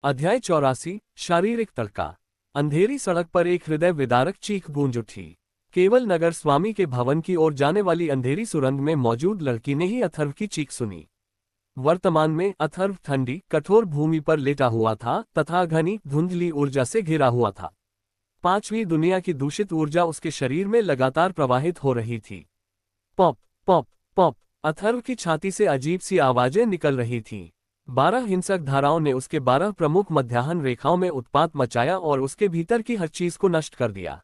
अध्याय 84 शारीरिक तड़का। अंधेरी सड़क पर एक हृदय विदारक चीख गूंज उठी। केवल नगर स्वामी के भवन की ओर जाने वाली अंधेरी सुरंग में मौजूद लड़की ने ही अथर्व की चीख सुनी। वर्तमान में अथर्व ठंडी कठोर भूमि पर लेटा हुआ था तथा घनी धुंधली ऊर्जा से घिरा हुआ था। पांचवी दुनिया की दूषित ऊर्जा उसके शरीर में लगातार प्रवाहित हो रही थी। पॉप पॉप पॉप, अथर्व की छाती से अजीब सी आवाजें निकल रही थीं। 12 हिंसक धाराओं ने उसके 12 प्रमुख मध्याह्न रेखाओं में उत्पात मचाया और उसके भीतर की हर चीज को नष्ट कर दिया।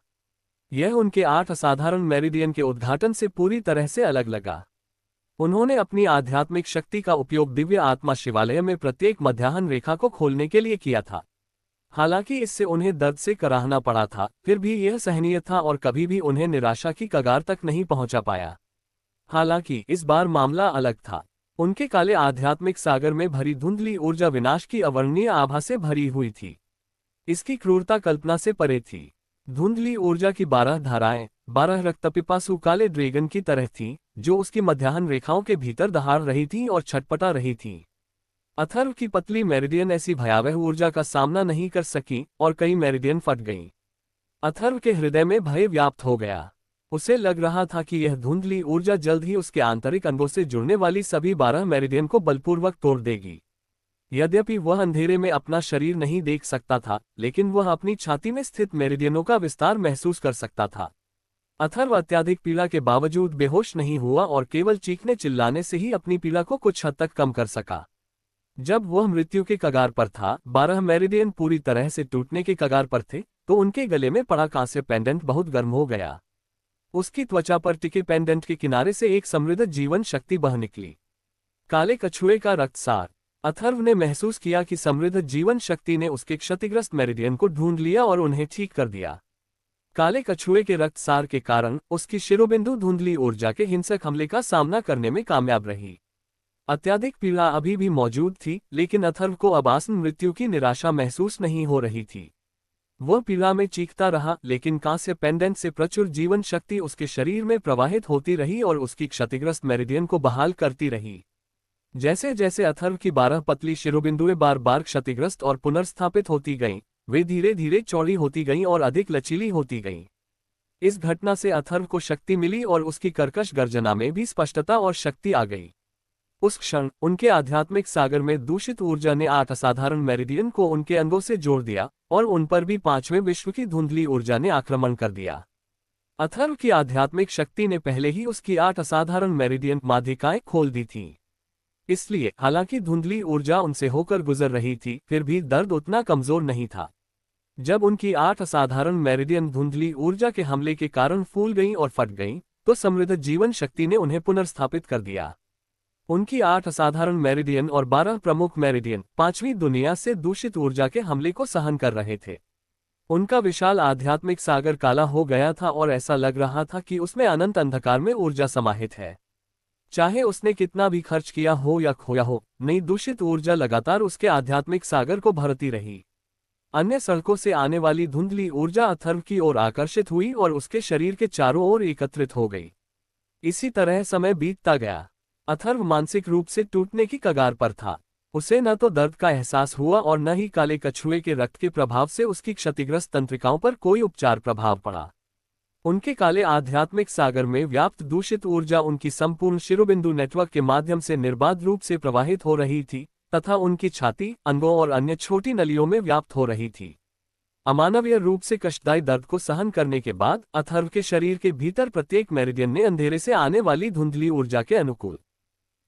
यह उनके 8 असाधारण मेरिडियन के उद्घाटन से पूरी तरह से अलग लगा। उन्होंने अपनी आध्यात्मिक शक्ति का उपयोग दिव्य आत्मा शिवालय में प्रत्येक मध्याह्न रेखा को खोलने के लिए किया था। हालांकि इससे उन्हें दर्द से कराहना पड़ा था, फिर भी यह सहनीय था और कभी भी उन्हें निराशा की कगार तक नहीं पहुंचा पाया। हालांकि इस बार मामला अलग था। उनके काले आध्यात्मिक सागर में भरी धुंधली ऊर्जा विनाश की अवर्णनीय आभा से भरी हुई थी। इसकी क्रूरता कल्पना से परे थी। धुंधली ऊर्जा की 12 धाराएं 12 रक्तपिपासु काले ड्रैगन की तरह थीं, जो उसकी मध्याह्न रेखाओं के भीतर दहाड़ रही थीं और छटपटा रही थीं। अथर्व की पतली मेरिडियन ऐसी भयावह ऊर्जा का सामना नहीं कर सकी और कई मेरिडियन फट गईं। अथर्व के हृदय में भय व्याप्त हो गया। उसे लग रहा था कि यह धुंधली ऊर्जा जल्द ही उसके आंतरिक अंगों से जुड़ने वाली सभी 12 मेरिडियन को बलपूर्वक तोड़ देगी। यद्यपि वह अंधेरे में अपना शरीर नहीं देख सकता था, लेकिन वह अपनी छाती में स्थित मेरिडियनों का विस्तार महसूस कर सकता था। अथर्व अत्यधिक पीड़ा के बावजूद बेहोश नहीं हुआ और केवल चीखने चिल्लाने से ही अपनी पीड़ा को कुछ हद तक कम कर सका। जब वह मृत्यु के कगार पर था, 12 मेरिडियन पूरी तरह से टूटने के कगार पर थे, तो उनके गले में पड़ा कांस्य पेंडेंट बहुत गर्म हो गया। उसकी त्वचा पर टिके पेंडेंट के किनारे से एक समृद्ध जीवन शक्ति बह निकली। काले कछुए का रक्तसार। अथर्व ने महसूस किया कि समृद्ध जीवन शक्ति ने उसके क्षतिग्रस्त मेरिडियन को ढूंढ लिया और उन्हें ठीक कर दिया। काले कछुए के रक्तसार के कारण उसकी शिरोबिंदु धुंधली ऊर्जा के हिंसक हमले का सामना करने में कामयाब रही। अत्यधिक पीड़ा अभी भी मौजूद थी, लेकिन अथर्व को अब आसन मृत्यु की निराशा महसूस नहीं हो रही थी। वह पीड़ा में चीखता रहा, लेकिन कांस्य पेंडेंट से प्रचुर जीवन शक्ति उसके शरीर में प्रवाहित होती रही और उसकी क्षतिग्रस्त मेरिडियन को बहाल करती रही। जैसे जैसे अथर्व की 12 पतली शिरोबिंदुएं बार बार क्षतिग्रस्त और पुनर्स्थापित होती गईं, वे धीरे धीरे चौड़ी होती गईं और अधिक लचीली होती गईं। इस घटना से अथर्व को शक्ति मिली और उसकी कर्कश गर्जना में भी स्पष्टता और शक्ति आ गई। उस क्षण उनके आध्यात्मिक सागर में दूषित ऊर्जा ने 8 असाधारण मेरिडियन को उनके अंगों से जोड़ दिया और उन पर भी 5वें विश्व की धुंधली ऊर्जा ने आक्रमण कर दिया। अथर्व की आध्यात्मिक शक्ति ने पहले ही उसकी 8 असाधारण मेरिडियन माध्यिकाएं खोल दी थीं। इसलिए हालांकि धुंधली ऊर्जा उनसे होकर गुजर रही थी, फिर भी दर्द उतना कमजोर नहीं था। जब उनकी 8 असाधारण मेरिडियन धुंधली ऊर्जा के हमले के कारण फूल गईं और फट गईं, तो समृद्ध जीवन शक्ति ने उन्हें पुनर्स्थापित कर दिया। उनकी 8 असाधारण मेरिडियन और 12 प्रमुख मेरिडियन 5वीं दुनिया से दूषित ऊर्जा के हमले को सहन कर रहे थे। उनका विशाल आध्यात्मिक सागर काला हो गया था और ऐसा लग रहा था कि उसमें अनंत अंधकार में ऊर्जा समाहित है। चाहे उसने कितना भी खर्च किया हो या खोया हो, नई दूषित ऊर्जा लगातार उसके आध्यात्मिक सागर को भरती रही। अन्य सड़कों से आने वाली धुंधली ऊर्जा अथर्व की ओर आकर्षित हुई और उसके शरीर के चारों ओर एकत्रित हो गई। इसी तरह समय बीतता गया। अथर्व मानसिक रूप से टूटने की कगार पर था। उसे न तो दर्द का एहसास हुआ और न ही काले कछुए के रक्त के प्रभाव से उसकी क्षतिग्रस्त तंत्रिकाओं पर कोई उपचार प्रभाव पड़ा। उनके काले आध्यात्मिक सागर में व्याप्त दूषित ऊर्जा उनकी संपूर्ण शिरोबिंदु नेटवर्क के माध्यम से निर्बाध रूप से प्रवाहित हो रही थी तथा उनकी छाती, अंगों और अन्य छोटी नलियों में व्याप्त हो रही थी। अमानवीय रूप से कष्टदायी दर्द को सहन करने के बाद अथर्व के शरीर के भीतर प्रत्येक मेरिडियन ने अंधेरे से आने वाली धुंधली ऊर्जा के अनुकूल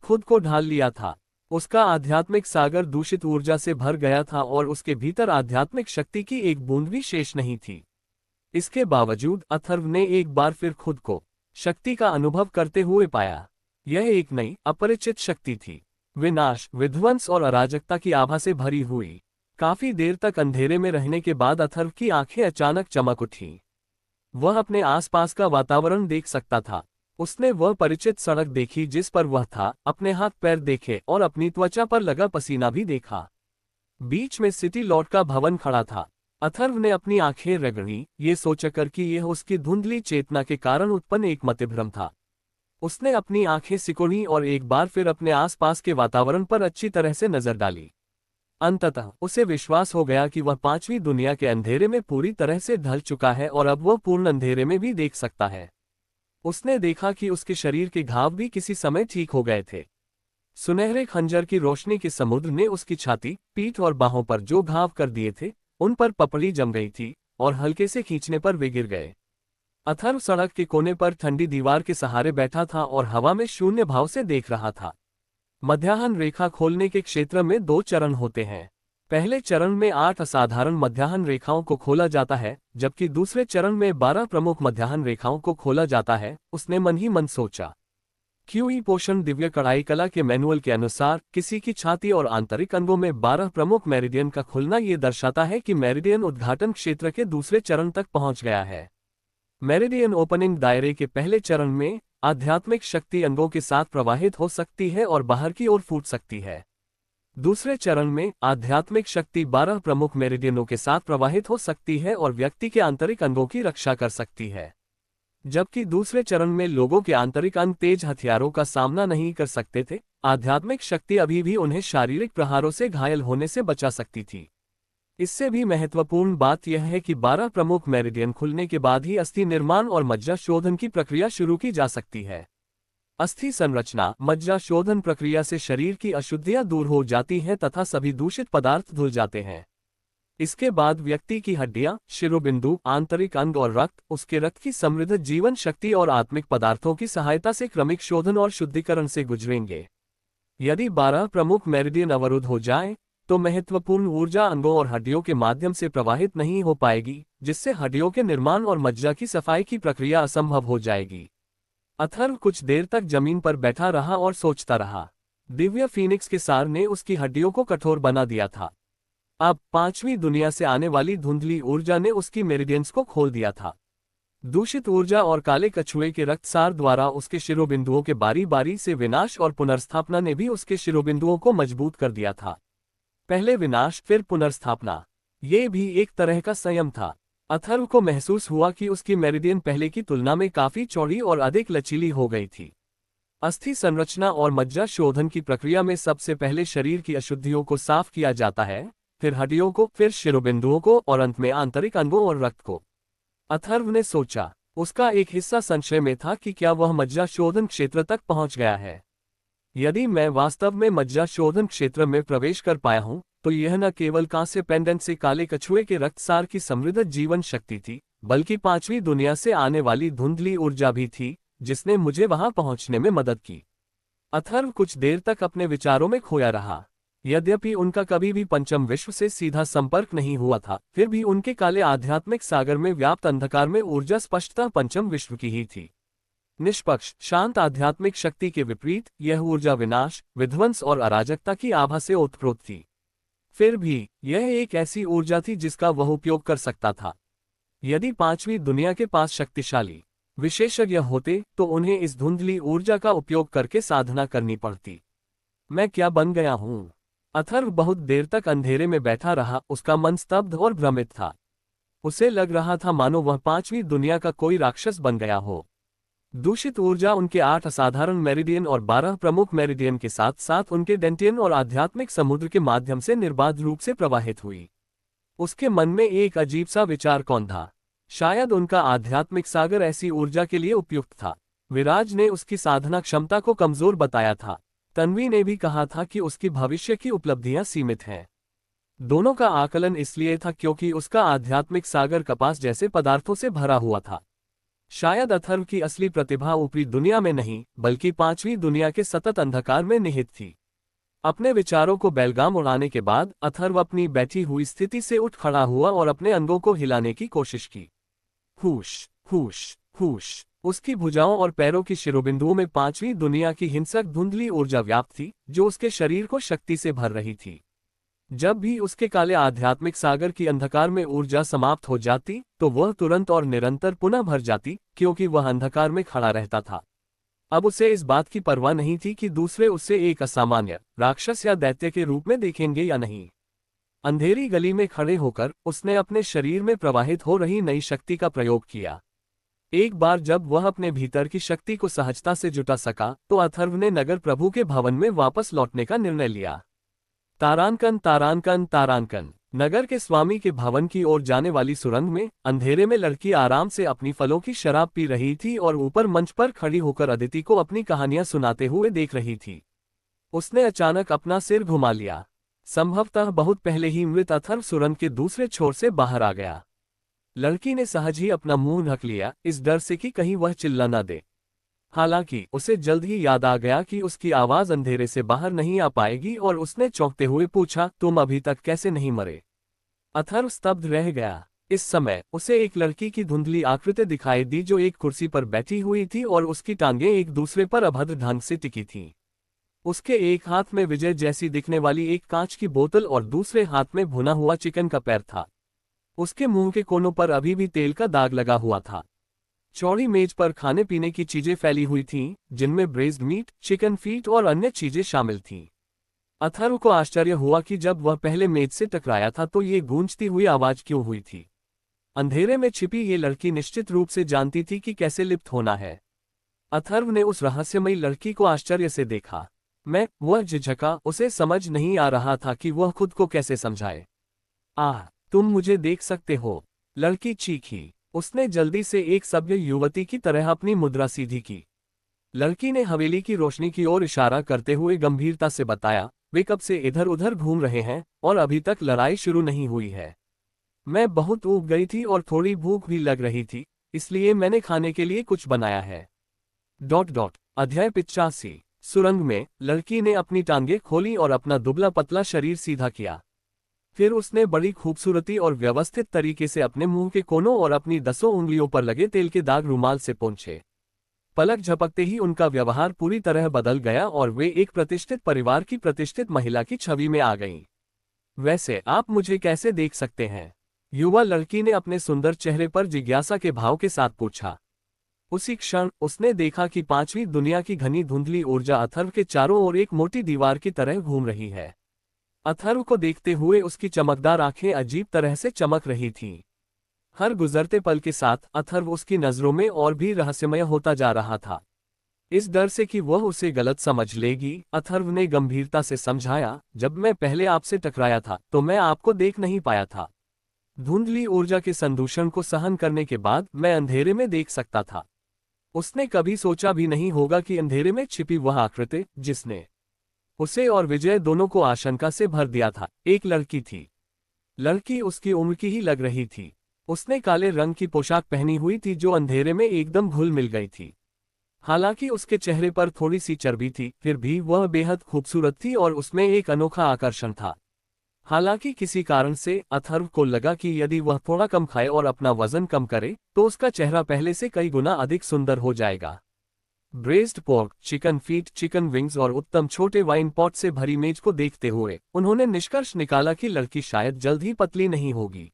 खुद को ढाल लिया था। उसका आध्यात्मिक सागर दूषित ऊर्जा से भर गया था और उसके भीतर आध्यात्मिक शक्ति की एक बूंद भी शेष नहीं थी। इसके बावजूद अथर्व ने एक बार फिर खुद को शक्ति का अनुभव करते हुए पाया। यह एक नई अपरिचित शक्ति थी, विनाश, विध्वंस और अराजकता की आभा से भरी हुई। काफी देर तक अंधेरे में रहने के बाद अथर्व की आंखें अचानक चमक उठीं। वह अपने आसपास का वातावरण देख सकता था। उसने वह परिचित सड़क देखी जिस पर वह था, अपने हाथ पैर देखे और अपनी त्वचा पर लगा पसीना भी देखा। बीच में सिटी लॉट का भवन खड़ा था। अथर्व ने अपनी आंखें रगड़ी, ये सोचकर कि यह उसकी धुंधली चेतना के कारण उत्पन्न एक मतिभ्रम था। उसने अपनी आंखें सिकोड़ी और एक बार फिर अपने आसपास के वातावरण पर अच्छी तरह से नजर डाली। अंततः उसे विश्वास हो गया कि वह पांचवी दुनिया के अंधेरे में पूरी तरह से ढल चुका है और अब वह पूर्ण अंधेरे में भी देख सकता है। उसने देखा कि उसके शरीर के घाव भी किसी समय ठीक हो गए थे। सुनहरे खंजर की रोशनी के समुद्र ने उसकी छाती, पीठ और बाहों पर जो घाव कर दिए थे, उन पर पपड़ी जम गई थी और हल्के से खींचने पर वे गिर गए। अथर्व सड़क के कोने पर ठंडी दीवार के सहारे बैठा था और हवा में शून्य भाव से देख रहा था। मध्याह्न रेखा खोलने के क्षेत्र में 2 चरण होते हैं। पहले चरण में 8 असाधारण मध्याह्न रेखाओं को खोला जाता है, जबकि दूसरे चरण में 12 प्रमुख मध्याह्न रेखाओं को खोला जाता है। उसने मन ही मन सोचा। क्यूई पोषण दिव्य कढ़ाई कला के मैनुअल के अनुसार किसी की छाती और आंतरिक अंगों में 12 प्रमुख मेरिडियन का खुलना ये दर्शाता है कि मेरिडियन उद्घाटन क्षेत्र के दूसरे चरण तक पहुंच गया है। मेरिडियन ओपनिंग दायरे के पहले चरण में आध्यात्मिक शक्ति अंगों के साथ प्रवाहित हो सकती है और बाहर की ओर फूट सकती है। दूसरे चरण में आध्यात्मिक शक्ति 12 प्रमुख मेरिडियनों के साथ प्रवाहित हो सकती है और व्यक्ति के आंतरिक अंगों की रक्षा कर सकती है। जबकि दूसरे चरण में लोगों के आंतरिक अंग तेज हथियारों का सामना नहीं कर सकते थे, आध्यात्मिक शक्ति अभी भी उन्हें शारीरिक प्रहारों से घायल होने से बचा सकती थी। इससे भी महत्वपूर्ण बात यह है कि 12 प्रमुख मेरिडियन खुलने के बाद ही अस्थि निर्माण और मज्जा शोधन की प्रक्रिया शुरू की जा सकती है। अस्थि संरचना मज्जा शोधन प्रक्रिया से शरीर की अशुद्धियां दूर हो जाती हैं तथा सभी दूषित पदार्थ धुल जाते हैं। इसके बाद व्यक्ति की हड्डियां, शिरोबिंदु, आंतरिक अंग और रक्त उसके रक्त की समृद्ध जीवन शक्ति और आत्मिक पदार्थों की सहायता से क्रमिक शोधन और शुद्धिकरण से गुजरेंगे। यदि 12 प्रमुख मेरिडियन अवरुद्ध हो जाएं, तो महत्वपूर्ण ऊर्जा अंगों और हड्डियों के माध्यम से प्रवाहित नहीं हो पाएगी, जिससे हड्डियों के निर्माण और मज्जा की सफाई की प्रक्रिया असंभव हो जाएगी। अथर्व कुछ देर तक जमीन पर बैठा रहा और सोचता रहा। दिव्य फीनिक्स के सार ने उसकी हड्डियों को कठोर बना दिया था। अब पांचवी दुनिया से आने वाली धुंधली ऊर्जा ने उसकी मेरिडियंस को खोल दिया था। दूषित ऊर्जा और काले कछुए के रक्तसार द्वारा उसके शिरोबिंदुओं के बारी बारी से विनाश और पुनर्स्थापना ने भी उसके शिरोबिंदुओं को मजबूत कर दिया था। पहले विनाश फिर पुनर्स्थापना, ये भी एक तरह का संयम था। अथर्व को महसूस हुआ कि उसकी मेरिडियन पहले की तुलना में काफी चौड़ी और अधिक लचीली हो गई थी। अस्थि संरचना और मज्जा शोधन की प्रक्रिया में सबसे पहले शरीर की अशुद्धियों को साफ किया जाता है, फिर हड्डियों को, फिर शिरोबिंदुओं को और अंत में आंतरिक अंगों और रक्त को। अथर्व ने सोचा। उसका एक हिस्सा संशय में था कि क्या वह मज्जा शोधन क्षेत्र तक पहुंच गया है। यदि मैं वास्तव में मज्जा शोधन क्षेत्र में प्रवेश कर पाया हूं, तो यह न केवल कांस्य पेंडेंट से काले कछुए के रक्तसार की समृद्ध जीवन शक्ति थी, बल्कि पांचवी दुनिया से आने वाली धुंधली ऊर्जा भी थी, जिसने मुझे वहां पहुंचने में मदद की। अथर्व कुछ देर तक अपने विचारों में खोया रहा। यद्यपि उनका कभी भी पंचम विश्व से सीधा संपर्क नहीं हुआ था, फिर भी उनके काले आध्यात्मिक सागर में व्याप्त अंधकार में ऊर्जा स्पष्टतः पंचम विश्व की ही थी। निष्पक्ष, शांत आध्यात्मिक शक्ति के विपरीत यह ऊर्जा विनाश, विध्वंस और अराजकता की आभा से ओतप्रोत थी। फिर भी यह एक ऐसी ऊर्जा थी जिसका वह उपयोग कर सकता था। यदि पांचवी दुनिया के पास शक्तिशाली विशेषज्ञ होते, तो उन्हें इस धुंधली ऊर्जा का उपयोग करके साधना करनी पड़ती। मैं क्या बन गया हूं? अथर्व बहुत देर तक अंधेरे में बैठा रहा। उसका मन स्तब्ध और भ्रमित था। उसे लग रहा था मानो वह पांचवी दुनिया का कोई राक्षस बन गया हो। दूषित ऊर्जा उनके 8 असाधारण मेरिडियन और 12 प्रमुख मेरिडियन के साथ साथ उनके डेंटियन और आध्यात्मिक समुद्र के माध्यम से निर्बाध रूप से प्रवाहित हुई। उसके मन में एक अजीब सा विचार कौन था। शायद उनका आध्यात्मिक सागर ऐसी ऊर्जा के लिए उपयुक्त था। विराज ने उसकी साधना क्षमता को कमजोर बताया था। तन्वी ने भी कहा था कि उसकी भविष्य की उपलब्धियां सीमित हैं। दोनों का आकलन इसलिए था क्योंकि उसका आध्यात्मिक सागर कपास जैसे पदार्थों से भरा हुआ था। शायद अथर्व की असली प्रतिभा ऊपरी दुनिया में नहीं, बल्कि पांचवी दुनिया के सतत अंधकार में निहित थी। अपने विचारों को बेलगाम उड़ाने के बाद अथर्व अपनी बैठी हुई स्थिति से उठ खड़ा हुआ और अपने अंगों को हिलाने की कोशिश की। हुश, हुश, हुश। उसकी भुजाओं और पैरों की शिरोबिंदुओं में पांचवी दुनिया की हिंसक धुंधली ऊर्जा व्याप्त थी, जो उसके शरीर को शक्ति से भर रही थी। जब भी उसके काले आध्यात्मिक सागर की अंधकार में ऊर्जा समाप्त हो जाती, तो वह तुरंत और निरंतर पुनः भर जाती, क्योंकि वह अंधकार में खड़ा रहता था। अब उसे इस बात की परवाह नहीं थी कि दूसरे उसे एक असामान्य राक्षस या दैत्य के रूप में देखेंगे या नहीं। अंधेरी गली में खड़े होकर उसने अपने शरीर में प्रवाहित हो रही नई शक्ति का प्रयोग किया। एक बार जब वह अपने भीतर की शक्ति को सहजता से जुटा सका, तो अथर्व ने नगर प्रभु के भवन में वापस लौटने का निर्णय लिया। तारांकन तारांकन तारांकन। नगर के स्वामी के भवन की ओर जाने वाली सुरंग में अंधेरे में लड़की आराम से अपनी फलों की शराब पी रही थी और ऊपर मंच पर खड़ी होकर अदिति को अपनी कहानियां सुनाते हुए देख रही थी। उसने अचानक अपना सिर घुमा लिया। संभवतः बहुत पहले ही मृत अथर्व सुरंग के दूसरे छोर से बाहर आ गया। लड़की ने सहज ही अपना मुंह ढक लिया, इस डर से कि कहीं वह चिल्ला न दे। हालांकि उसे जल्द ही याद आ गया कि उसकी आवाज अंधेरे से बाहर नहीं आ पाएगी और उसने चौंकते हुए पूछा, तुम अभी तक कैसे नहीं मरे? अथर्व स्तब्ध रह गया। इस समय उसे एक लड़की की धुंधली आकृति दिखाई दी जो एक कुर्सी पर बैठी हुई थी और उसकी टांगें एक दूसरे पर अभद्र ढंग से टिकी थीं। उसके एक हाथ में विजय जैसी दिखने वाली एक कांच की बोतल और दूसरे हाथ में भुना हुआ चिकन का पैर था। उसके मुंह के कोनों पर अभी भी तेल का दाग लगा हुआ था। चौड़ी मेज पर खाने पीने की चीजें फैली हुई थीं, जिनमें ब्रेज्ड मीट, चिकन फीट और अन्य चीजें शामिल थीं। अथर्व को आश्चर्य हुआ कि जब वह पहले मेज से टकराया था तो ये गूंजती हुई आवाज क्यों हुई थी। अंधेरे में छिपी ये लड़की निश्चित रूप से जानती थी कि कैसे लिप्त होना है। अथर्व ने उस रहस्यमयी लड़की को आश्चर्य से देखा। वह झिझका, उसे समझ नहीं आ रहा था कि वह खुद को कैसे समझाए। आह, तुम मुझे देख सकते हो, लड़की चीखी। उसने जल्दी से एक सभ्य युवती की तरह अपनी मुद्रा सीधी की। लड़की ने हवेली की रोशनी की ओर इशारा करते हुए गंभीरता से बताया, वे कब से इधर उधर घूम रहे हैं और अभी तक लड़ाई शुरू नहीं हुई है। मैं बहुत ऊब गई थी और थोड़ी भूख भी लग रही थी, इसलिए मैंने खाने के लिए कुछ बनाया है। अध्याय 85। सुरंग में लड़की ने अपनी टांगें खोली और अपना दुबला पतला शरीर सीधा किया। फिर उसने बड़ी खूबसूरती और व्यवस्थित तरीके से अपने मुंह के कोनों और अपनी 10 उंगलियों पर लगे तेल के दाग रुमाल से पोंछे। पलक झपकते ही उनका व्यवहार पूरी तरह बदल गया और वे एक प्रतिष्ठित परिवार की प्रतिष्ठित महिला की छवि में आ गईं। वैसे आप मुझे कैसे देख सकते हैं? युवा लड़की ने अपने सुंदर चेहरे पर जिज्ञासा के भाव के साथ पूछा। उसी क्षण उसने देखा कि पांचवी दुनिया की घनी धुंधली ऊर्जा अथर्व के चारों ओर एक मोटी दीवार की तरह घूम रही है। अथर्व को देखते हुए उसकी चमकदार आंखें अजीब तरह से चमक रही थीं। हर गुजरते पल के साथ अथर्व उसकी नजरों में और भी रहस्यमय होता जा रहा था। इस डर से कि वह उसे गलत समझ लेगी, अथर्व ने गंभीरता से समझाया, जब मैं पहले आपसे टकराया था तो मैं आपको देख नहीं पाया था। धुंधली ऊर्जा के संदूषण को सहन करने के बाद मैं अंधेरे में देख सकता था। उसने कभी सोचा भी नहीं होगा कि अंधेरे में छिपी वह आकृति, जिसने उसे और विजय दोनों को आशंका से भर दिया था, एक लड़की थी। लड़की उसकी उम्र की ही लग रही थी। उसने काले रंग की पोशाक पहनी हुई थी जो अंधेरे में एकदम घुल मिल गई थी। हालांकि उसके चेहरे पर थोड़ी सी चर्बी थी, फिर भी वह बेहद खूबसूरत थी और उसमें एक अनोखा आकर्षण था। हालांकि किसी कारण से अथर्व को लगा कि यदि वह थोड़ा कम खाए और अपना वजन कम करे तो उसका चेहरा पहले से कई गुना अधिक सुंदर हो जाएगा। Braced pork, chicken feet, chicken wings और उत्तम छोटे वाइन पॉट से भरी मेज को देखते हुए उन्होंने निष्कर्ष निकाला कि लड़की शायद जल्द ही पतली नहीं होगी।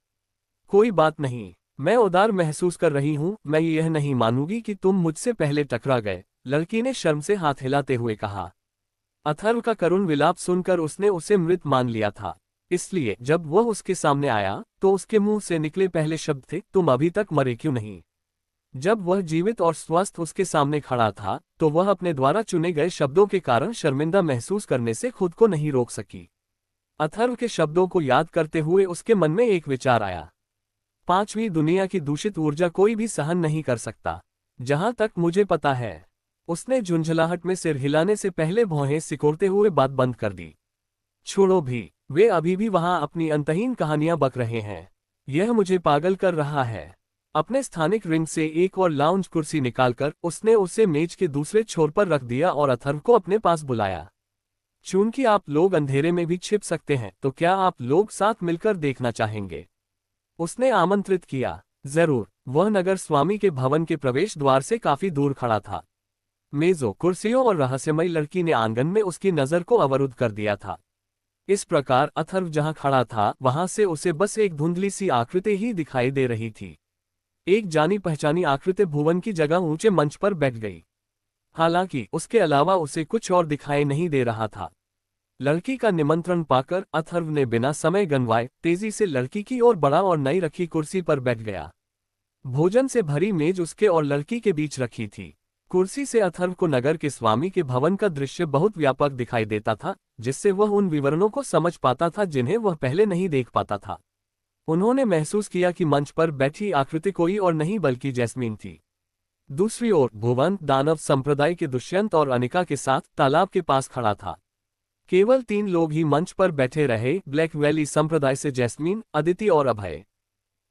कोई बात नहीं, मैं उदार महसूस कर रही हूं, मैं यह नहीं मानूंगी कि तुम मुझसे पहले टकरा गए, लड़की ने शर्म से हाथ हिलाते हुए कहा। अथर्व का करुण विलाप सुनकर उसने उसे मृत मान लिया था, इसलिए जब वह उसके सामने आया तो उसके मुंह से निकले पहले शब्द थे, तुम अभी तक मरे क्यों नहीं? जब वह जीवित और स्वस्थ उसके सामने खड़ा था तो वह अपने द्वारा चुने गए शब्दों के कारण शर्मिंदा महसूस करने से खुद को नहीं रोक सकी। अथर्व के शब्दों को याद करते हुए उसके मन में एक विचार आया। पांचवी दुनिया की दूषित ऊर्जा कोई भी सहन नहीं कर सकता, जहां तक मुझे पता है। उसने झुंझलाहट में सिर हिलाने से पहले भौहें सिकोड़ते हुए बात बंद कर दी। छोड़ो भी, वे अभी भी वहां अपनी अंतहीन कहानियां बक रहे हैं। यह मुझे पागल कर रहा है। अपने स्थानिक रिंग से एक और लाउंज कुर्सी निकालकर उसने उसे मेज के दूसरे छोर पर रख दिया और अथर्व को अपने पास बुलाया। चूंकि आप लोग अंधेरे में भी छिप सकते हैं तो क्या आप लोग साथ मिलकर देखना चाहेंगे? उसने आमंत्रित किया। जरूर। वह नगर स्वामी के भवन के प्रवेश द्वार से काफी दूर खड़ा था। मेजों, कुर्सियों और रहस्यमयी लड़की ने आंगन में उसकी नजर को अवरुद्ध कर दिया था। इस प्रकार अथर्व जहां खड़ा था वहां से उसे बस एक धुंधली सी आकृति ही दिखाई दे रही थी। एक जानी पहचानी आकृति भुवन की जगह ऊंचे मंच पर बैठ गई। हालांकि उसके अलावा उसे कुछ और दिखाई नहीं दे रहा था। लड़की का निमंत्रण पाकर अथर्व ने बिना समय गंवाए तेजी से लड़की की ओर बढ़ा और नई रखी कुर्सी पर बैठ गया। भोजन से भरी मेज उसके और लड़की के बीच रखी थी। कुर्सी से अथर्व को नगर के स्वामी के भवन का दृश्य बहुत व्यापक दिखाई देता था, जिससे वह उन विवरणों को समझ पाता था जिन्हें वह पहले नहीं देख पाता था। उन्होंने महसूस किया कि मंच पर बैठी आकृति कोई और नहीं बल्कि जैस्मीन थी। दूसरी ओर भुवन दानव संप्रदाय के दुष्यंत और अनिका के साथ तालाब के पास खड़ा था। केवल 3 लोग ही मंच पर बैठे रहे, ब्लैक वैली संप्रदाय से जैस्मीन, अदिति और अभय।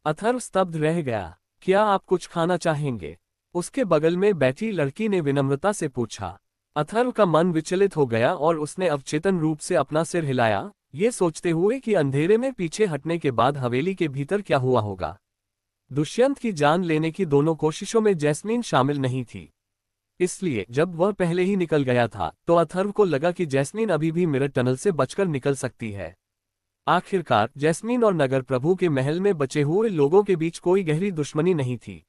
अथर्व स्तब्ध रह गया। क्या आप कुछ खाना चाहेंगे? उसके बगल में बैठी लड़की ने विनम्रता से पूछा। अथर्व का मन विचलित हो गया और उसने अवचेतन रूप से अपना सिर हिलाया, ये सोचते हुए कि अंधेरे में पीछे हटने के बाद हवेली के भीतर क्या हुआ होगा। दुष्यंत की जान लेने की दोनों कोशिशों में जैस्मीन शामिल नहीं थी, इसलिए जब वह पहले ही निकल गया था तो अथर्व को लगा कि जैस्मीन अभी भी मिरर टनल से बचकर निकल सकती है। आखिरकार जैस्मीन और नगर प्रभु के महल में बचे हुए लोगों के बीच कोई गहरी दुश्मनी नहीं थी।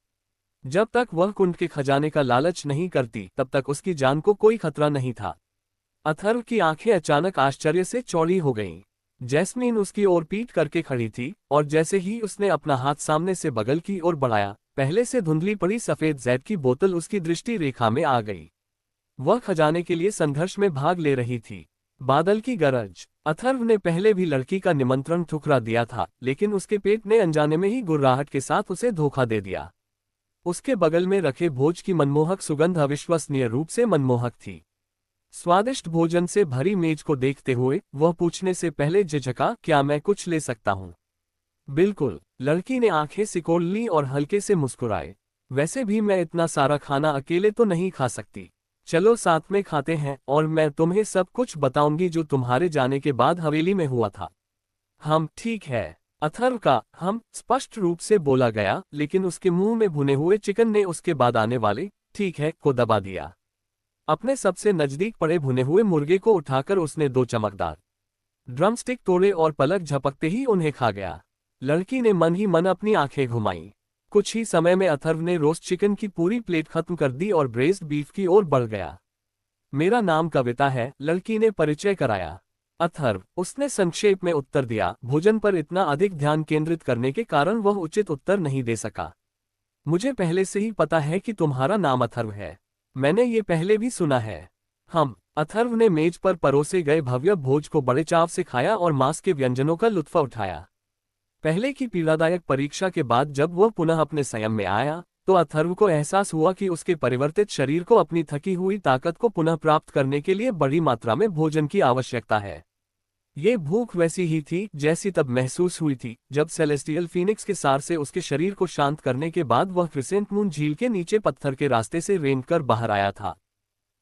जब तक वह कुंड के खजाने का लालच नहीं करती तब तक उसकी जान को कोई खतरा नहीं था। अथर्व की आंखें अचानक आश्चर्य से चौड़ी हो गईं। जैस्मीन उसकी ओर पीठ करके खड़ी थी और जैसे ही उसने अपना हाथ सामने से बगल की ओर बढ़ाया, पहले से धुंधली पड़ी सफेद जैद की बोतल उसकी दृष्टि रेखा में आ गई। वह खजाने के लिए संघर्ष में भाग ले रही थी। बादल की गरज। अथर्व ने पहले भी लड़की का निमंत्रण ठुकरा दिया था, लेकिन उसके पेट ने अनजाने में ही गुर्राहट के साथ उसे धोखा दे दिया। उसके बगल में रखे भोज की मनमोहक सुगंध अविश्वसनीय रूप से मनमोहक थी। स्वादिष्ट भोजन से भरी मेज को देखते हुए वह पूछने से पहले झिझका, क्या मैं कुछ ले सकता हूँ? बिल्कुल, लड़की ने आंखें सिकोड़ ली और हल्के से मुस्कुराए। वैसे भी मैं इतना सारा खाना अकेले तो नहीं खा सकती। चलो साथ में खाते हैं और मैं तुम्हें सब कुछ बताऊंगी जो तुम्हारे जाने के बाद हवेली में हुआ था। हम ठीक है। अथर्व का हम स्पष्ट रूप से बोला गया, लेकिन उसके मुंह में भुने हुए चिकन ने उसके बाद आने वाले ठीक है को दबा दिया। अपने सबसे नजदीक पड़े भुने हुए मुर्गे को उठाकर उसने 2 चमकदार ड्रमस्टिक तोड़े और पलक झपकते ही उन्हें खा गया। लड़की ने मन ही मन अपनी आंखें घुमाईं। कुछ ही समय में अथर्व ने रोस्ट चिकन की पूरी प्लेट खत्म कर दी और ब्रेस्ड बीफ की ओर बढ़ गया। मेरा नाम कविता है, लड़की ने परिचय कराया। अथर्व, उसने संक्षेप में उत्तर दिया। भोजन पर इतना अधिक ध्यान केंद्रित करने के कारण वह उचित उत्तर नहीं दे सका। मुझे पहले से ही पता है कि तुम्हारा नाम अथर्व है। मैंने ये पहले भी सुना है। अथर्व ने मेज पर परोसे गए भव्य भोज को बड़े चाव से खाया और मांस के व्यंजनों का लुत्फ उठाया। पहले की पीड़ादायक परीक्षा के बाद जब वह पुनः अपने संयम में आया, तो अथर्व को एहसास हुआ कि उसके परिवर्तित शरीर को अपनी थकी हुई ताकत को पुनः प्राप्त करने के लिए बड़ी मात्रा में भोजन की आवश्यकता है। ये भूख वैसी ही थी जैसी तब महसूस हुई थी जब सेलेस्टियल फीनिक्स के सार से उसके शरीर को शांत करने के बाद वह क्रिसेंट मून झील के नीचे पत्थर के रास्ते से रेंगकर बाहर आया था।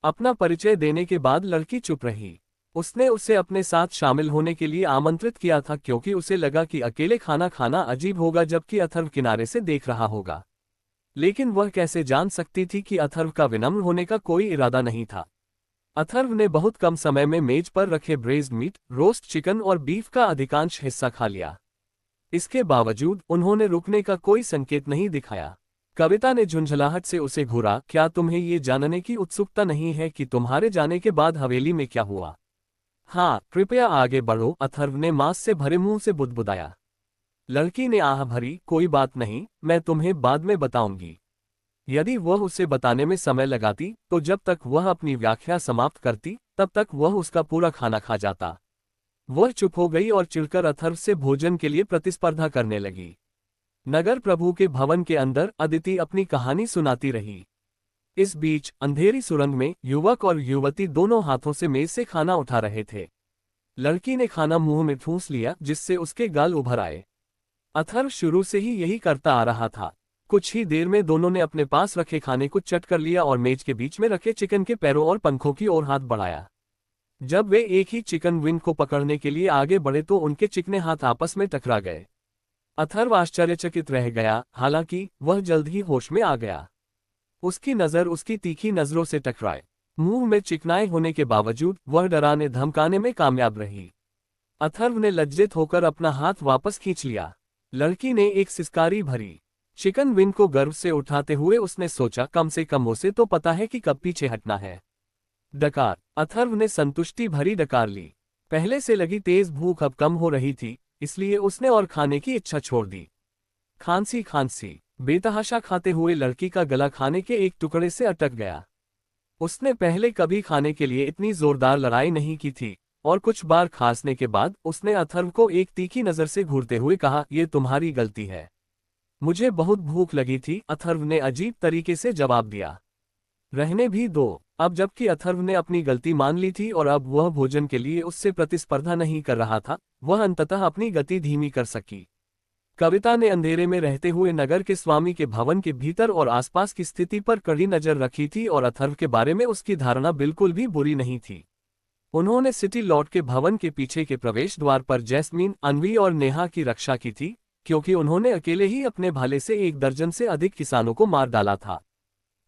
अपना परिचय देने के बाद लड़की चुप रही। उसने उसे अपने साथ शामिल होने के लिए आमंत्रित किया था क्योंकि उसे लगा कि अकेले खाना खाना अजीब होगा जबकि अथर्व किनारे से देख रहा होगा। लेकिन वह कैसे जान सकती थी कि अथर्व का विनम्र होने का कोई इरादा नहीं था। अथर्व ने बहुत कम समय में मेज पर रखे ब्रेज्ड मीट, रोस्ट चिकन और बीफ का अधिकांश हिस्सा खा लिया। इसके बावजूद उन्होंने रुकने का कोई संकेत नहीं दिखाया। कविता ने झुंझलाहट से उसे घूरा, क्या तुम्हें ये जानने की उत्सुकता नहीं है कि तुम्हारे जाने के बाद हवेली में क्या हुआ? हाँ, कृपया आगे बढ़ो, अथर्व ने मांस से भरे मुंह से बुदबुदाया। लड़की ने आह भरी, कोई बात नहीं, मैं तुम्हें बाद में बताऊंगी। यदि वह उसे बताने में समय लगाती तो जब तक वह अपनी व्याख्या समाप्त करती तब तक वह उसका पूरा खाना खा जाता। वह चुप हो गई और चिढ़कर अथर्व से भोजन के लिए प्रतिस्पर्धा करने लगी। नगर प्रभु के भवन के अंदर अदिति अपनी कहानी सुनाती रही। इस बीच अंधेरी सुरंग में युवक और युवती दोनों हाथों से मेज से खाना उठा रहे थे। लड़की ने खाना मुंह में ठूंस लिया जिससे उसके गाल उभर आए। अथर्व शुरू से ही यही करता आ रहा था। कुछ ही देर में दोनों ने अपने पास रखे खाने को चट कर लिया और मेज के बीच में रखे चिकन के पैरों और पंखों की ओर हाथ बढ़ाया। जब वे एक ही चिकन विंग को पकड़ने के लिए आगे बढ़े तो उनके चिकने हाथ आपस में टकरा गए। अथर्व आश्चर्यचकित रह गया, हालांकि वह जल्द ही होश में आ गया। उसकी नजर उसकी तीखी नजरों से टकराए। मुंह में चिकनाए होने के बावजूद वह डराने धमकाने में कामयाब रही। अथर्व ने लज्जित होकर अपना हाथ वापस खींच लिया। लड़की ने एक सिसकारी भरी। चिकन विंग को गर्व से उठाते हुए उसने सोचा, कम से कम उसे तो पता है कि कब पीछे हटना है। डकार। अथर्व ने संतुष्टि भरी डकार ली। पहले से लगी तेज भूख अब कम हो रही थी, इसलिए उसने और खाने की इच्छा छोड़ दी। खांसी खांसी। बेतहाशा खाते हुए लड़की का गला खाने के एक टुकड़े से अटक गया। उसने पहले कभी खाने के लिए इतनी जोरदार लड़ाई नहीं की थी, और कुछ बार खांसने के बाद उसने अथर्व को एक तीखी नजर से घूरते हुए कहा, ये तुम्हारी गलती है। मुझे बहुत भूख लगी थी, अथर्व ने अजीब तरीके से जवाब दिया। रहने भी दो। अब जबकि अथर्व ने अपनी गलती मान ली थी और अब वह भोजन के लिए उससे प्रतिस्पर्धा नहीं कर रहा था, वह अंततः अपनी गति धीमी कर सकी। कविता ने अंधेरे में रहते हुए नगर के स्वामी के भवन के भीतर और आसपास की स्थिति पर कड़ी नजर रखी थी और अथर्व के बारे में उसकी धारणा बिल्कुल भी बुरी नहीं थी। उन्होंने सिटी लॉर्ड के भवन के पीछे के प्रवेश द्वार पर जैस्मीन, अन्वी और नेहा की रक्षा की थी, क्योंकि उन्होंने अकेले ही अपने भाले से 1 दर्जन से अधिक किसानों को मार डाला था।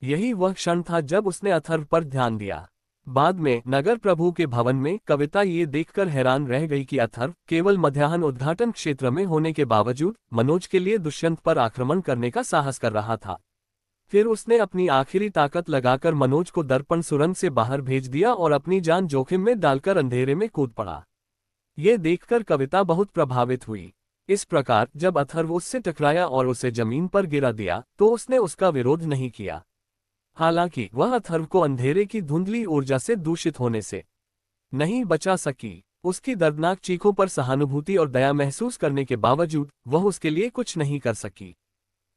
यही वह क्षण था जब उसने अथर्व पर ध्यान दिया। बाद में नगर प्रभु के भवन में कविता ये देखकर हैरान रह गई कि अथर्व केवल मध्याह्न उद्घाटन क्षेत्र में होने के बावजूद मनोज के लिए दुष्यंत पर आक्रमण करने का साहस कर रहा था। फिर उसने अपनी आखिरी ताकत लगाकर मनोज को दर्पण सुरंग से बाहर भेज दिया और अपनी जान जोखिम में डालकर अंधेरे में कूद पड़ा। ये देखकर कविता बहुत प्रभावित हुई। इस प्रकार जब अथर्व उससे टकराया और उसे जमीन पर गिरा दिया तो उसने उसका विरोध नहीं किया। हालांकि वह अथर्व को अंधेरे की धुंधली ऊर्जा से दूषित होने से नहीं बचा सकी। उसकी दर्दनाक चीखों पर सहानुभूति और दया महसूस करने के बावजूद वह उसके लिए कुछ नहीं कर सकी।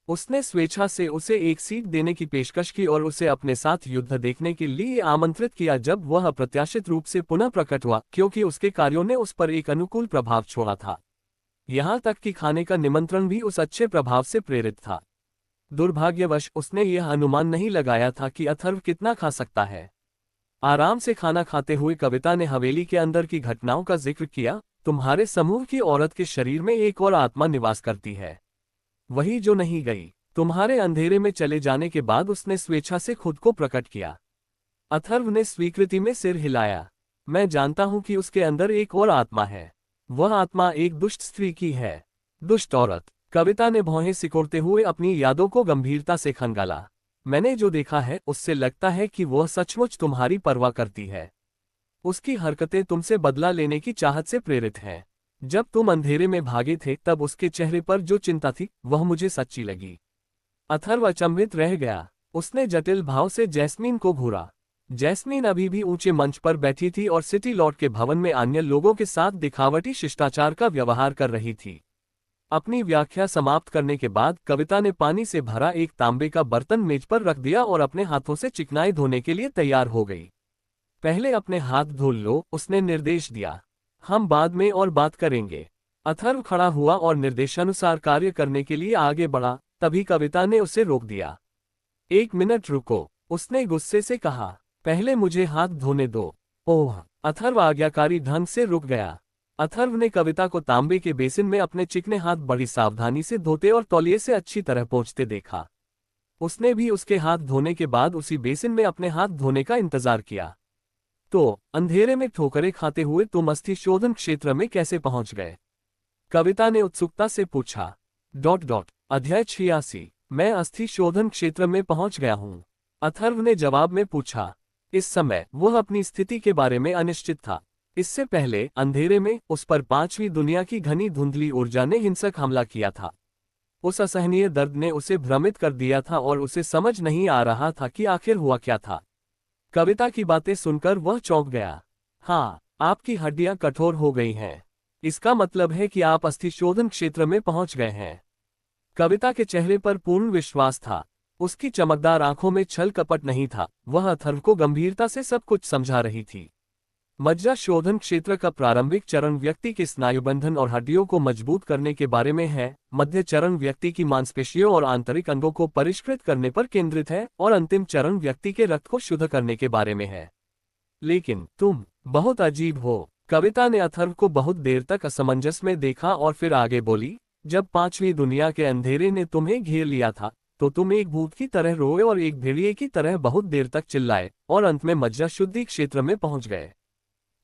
उसने स्वेच्छा से उसे एक सीट देने की पेशकश की और उसे अपने साथ युद्ध देखने के लिए आमंत्रित किया जब वह अप्रत्याशित रूप से पुनः प्रकट हुआ, क्योंकि उसके कार्यों ने उस पर एक अनुकूल प्रभाव छोड़ा था। यहाँ तक कि खाने का निमंत्रण भी उस अच्छे प्रभाव से प्रेरित था। दुर्भाग्यवश उसने यह अनुमान नहीं लगाया था कि अथर्व कितना खा सकता है। आराम से खाना खाते हुए कविता ने हवेली के अंदर की घटनाओं का जिक्र किया। तुम्हारे समूह की औरत के शरीर में एक और आत्मा निवास करती है, वही जो नहीं गई। तुम्हारे अंधेरे में चले जाने के बाद उसने स्वेच्छा से खुद को प्रकट किया। अथर्व ने स्वीकृति में सिर हिलाया। मैं जानता हूं कि उसके अंदर एक और आत्मा है। वह आत्मा एक दुष्ट स्त्री की है। दुष्ट औरत। कविता ने भौहें सिकोड़ते हुए अपनी यादों को गंभीरता से खंगाला। मैंने जो देखा है उससे लगता है कि वह सचमुच तुम्हारी परवाह करती है। उसकी हरकतें तुमसे बदला लेने की चाहत से प्रेरित हैं। जब तुम अंधेरे में भागे थे तब उसके चेहरे पर जो चिंता थी वह मुझे सच्ची लगी। अथर्व अचंभित रह गया। उसने जटिल भाव से जैस्मीन को घूरा। जैस्मीन अभी भी ऊंचे मंच पर बैठी थी और सिटी लॉर्ड के भवन में अन्य लोगों के साथ दिखावटी शिष्टाचार का व्यवहार कर रही थी। अपनी व्याख्या समाप्त करने के बाद कविता ने पानी से भरा एक तांबे का बर्तन मेज पर रख दिया और अपने हाथों से चिकनाई धोने के लिए तैयार हो गई। पहले अपने हाथ धो लो, उसने निर्देश दिया। हम बाद में और बात करेंगे। अथर्व खड़ा हुआ और निर्देशानुसार कार्य करने के लिए आगे बढ़ा। तभी कविता ने उसे रोक दिया। 1 मिनट रुको, उसने गुस्से से कहा। पहले मुझे हाथ धोने दो। ओह! अथर्व आज्ञाकारी ढंग से रुक गया। अथर्व ने कविता को तांबे के बेसिन में अपने चिकने हाथ बड़ी सावधानी से धोते और तौलिए से अच्छी तरह पोंछते देखा। उसने भी उसके हाथ धोने के बाद उसी बेसिन में अपने हाथ धोने का इंतजार किया। तो अंधेरे में ठोकरें खाते हुए तुम अस्थि शोधन क्षेत्र में कैसे पहुंच गए? कविता ने उत्सुकता से पूछा। अध्याय 86। मैं अस्थि शोधन क्षेत्र में पहुंच गया हूं, अथर्व ने जवाब में पूछा। इस समय वह अपनी स्थिति के बारे में अनिश्चित था। इससे पहले अंधेरे में उस पर 5वीं दुनिया की घनी धुंधली ऊर्जा ने हिंसक हमला किया था। उस असहनीय दर्द ने उसे भ्रमित कर दिया था और उसे समझ नहीं आ रहा था कि आखिर हुआ क्या था। कविता की बातें सुनकर वह चौंक गया। हाँ, आपकी हड्डियां कठोर हो गई हैं। इसका मतलब है कि आप अस्थि शोधन क्षेत्र में पहुंच गए हैं। कविता के चेहरे पर पूर्ण विश्वास था। उसकी चमकदार आंखों में छल कपट नहीं था। वह अथर्व को गंभीरता से सब कुछ समझा रही थी। मज्जा शोधन क्षेत्र का प्रारंभिक चरण व्यक्ति के स्नायुबंधन और हड्डियों को मजबूत करने के बारे में है। मध्य चरण व्यक्ति की मांसपेशियों और आंतरिक अंगों को परिष्कृत करने पर केंद्रित है और अंतिम चरण व्यक्ति के रक्त को शुद्ध करने के बारे में है। लेकिन तुम बहुत अजीब हो। कविता ने अथर्व को बहुत देर तक असमंजस में देखा और फिर आगे बोली। जब 5वीं दुनिया के अंधेरे ने तुम्हें घेर लिया था तो तुम एक भूत की तरह रोए और एक भेड़िए की तरह बहुत देर तक चिल्लाए और अंत में मज्जा शुद्धि क्षेत्र में पहुंच गए।